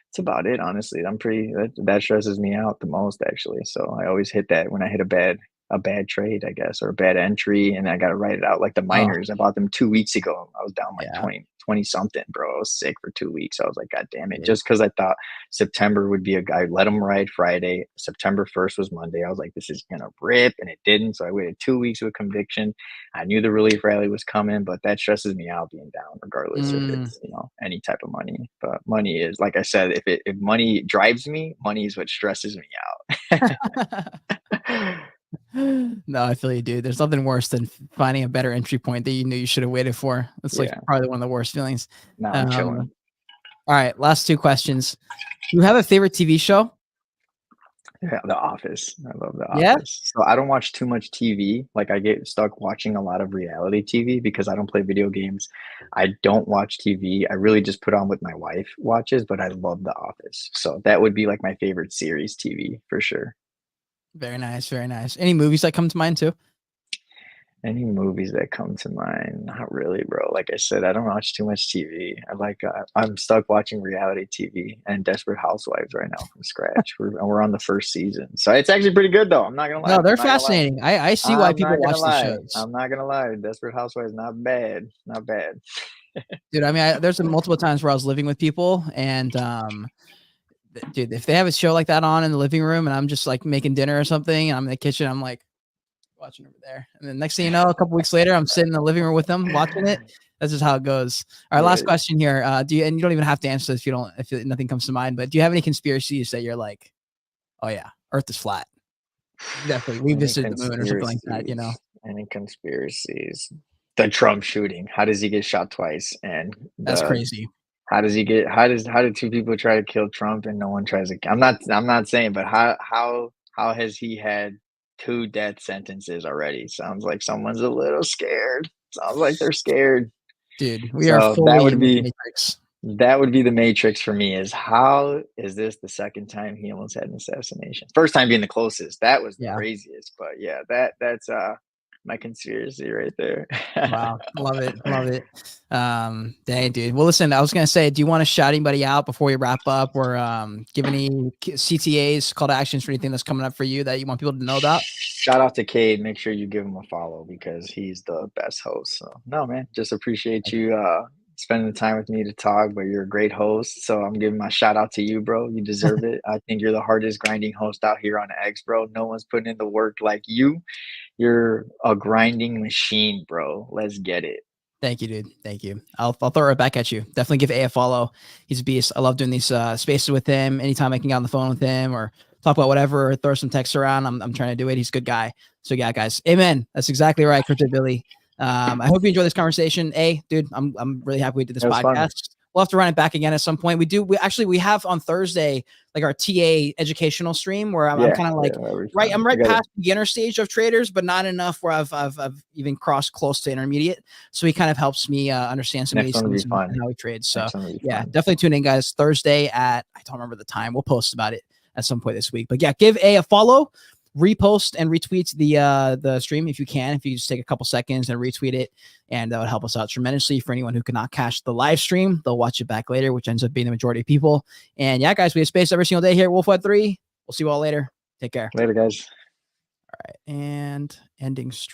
that's about it, honestly. That stresses me out the most actually. So I always hit that when I hit a bad trade, I guess, or a bad entry, and I got to write it out. Like the Oh, miners, I bought them 2 weeks ago. I was down like yeah. 20 something, bro. I was sick for 2 weeks. I was like, God damn it. Yeah. Just because I thought September would be a guy, let them ride Friday. September 1st was Monday. I was like, this is gonna rip, and it didn't. So I waited 2 weeks with conviction. I knew the relief rally was coming, but that stresses me out being down, regardless if Mm. it's any type of money. But money is, like I said, if money drives me, money is what stresses me out. No, I feel you, dude. There's nothing worse than finding a better entry point that you knew you should have waited for. That's like Yeah. probably one of the worst feelings. Now I'm Um, chilling. all right, last two questions. Do you have a favorite TV show? Yeah, The Office. I love The Yeah. Office. So I don't watch too much TV. Like I get stuck watching a lot of reality TV because I don't play video games. I don't watch TV. I really just put on what my wife watches, but I love The Office. So that would be like my favorite series TV for sure. Very nice, very nice. Any movies that come to mind too? Any movies that come to mind? Not really, bro. Like I said, I don't watch too much TV. I'm stuck watching reality TV and Desperate Housewives right now from scratch. We're on the first season, so it's actually pretty good though. I'm not gonna lie. No, I'm they're not gonna lie. fascinating. I see why I'm people not gonna watch these lie. shows. I'm not gonna lie. Desperate Housewives, not bad. Not bad. Dude, I mean, there's multiple times where I was living with people and dude, if they have a show like that on in the living room and I'm just like making dinner or something and I'm in the kitchen, I'm like watching over there. And then next thing you know, a couple weeks later, I'm sitting in the living room with them watching it. That's just how it goes. All right, last Right. question here. And you don't even have to answer this if nothing comes to mind, but do you have any conspiracies that you're like, oh yeah, Earth is flat? Definitely. We Any visited the moon or something like that, you know? conspiracies? Any conspiracies? The Trump shooting. How does he get shot twice? And That's the crazy. how did two people try to kill Trump and no one tries to I'm not saying, but how has he had two death sentences already? Sounds like someone's a little scared. Sounds like they're scared. Dude, we are So fully in the matrix. that would be the matrix for me is how is this the second time he almost had an assassination? First time being the closest. That was the Yeah. craziest. But yeah, that's my conspiracy right there. Wow. Love it. Love it. Dang, dude. Well, listen, I was going to say, do you want to shout anybody out before we wrap up or give any CTAs, call to actions for anything that's coming up for you that you want people to know about? Shout out to Cade. Make sure you give him a follow because he's the best host. So no, man, just appreciate you spending the time with me to talk. But you're a great host, so I'm giving my shout out to you, bro. You deserve it. I think you're the hardest grinding host out here on X, bro. No one's putting in the work like you. You're a grinding machine, bro. Let's get it. Thank you, dude. Thank you. I'll throw it back at you. Definitely give A a follow. He's a beast. I love doing these spaces with him. Anytime I can get on the phone with him or talk about whatever, or throw some texts around, I'm trying to do it. He's a good guy. So yeah, guys. Amen. That's exactly right, Crypto Billy. I hope you enjoy this conversation. Dude, I'm really happy we did this It was fun. podcast. We'll have to run it back again at some point. We have on Thursday like our TA educational stream where I'm kind of like I'm right past the beginner stage of traders, but not enough where I've even crossed close to intermediate. So he kind of helps me understand some of these things and how he trades. So yeah, definitely tune in, guys. Thursday at I don't remember the time. We'll post about it at some point this week. But yeah, give a follow. Repost and retweet the stream if you can. If you just take a couple seconds and retweet it, and that would help us out tremendously. For anyone who cannot catch the live stream, they'll watch it back later, which ends up being the majority of people. And yeah, guys, we have space every single day here at Wolfwood 3. We'll see you all later. Take care. Later, guys. All right, and ending stream.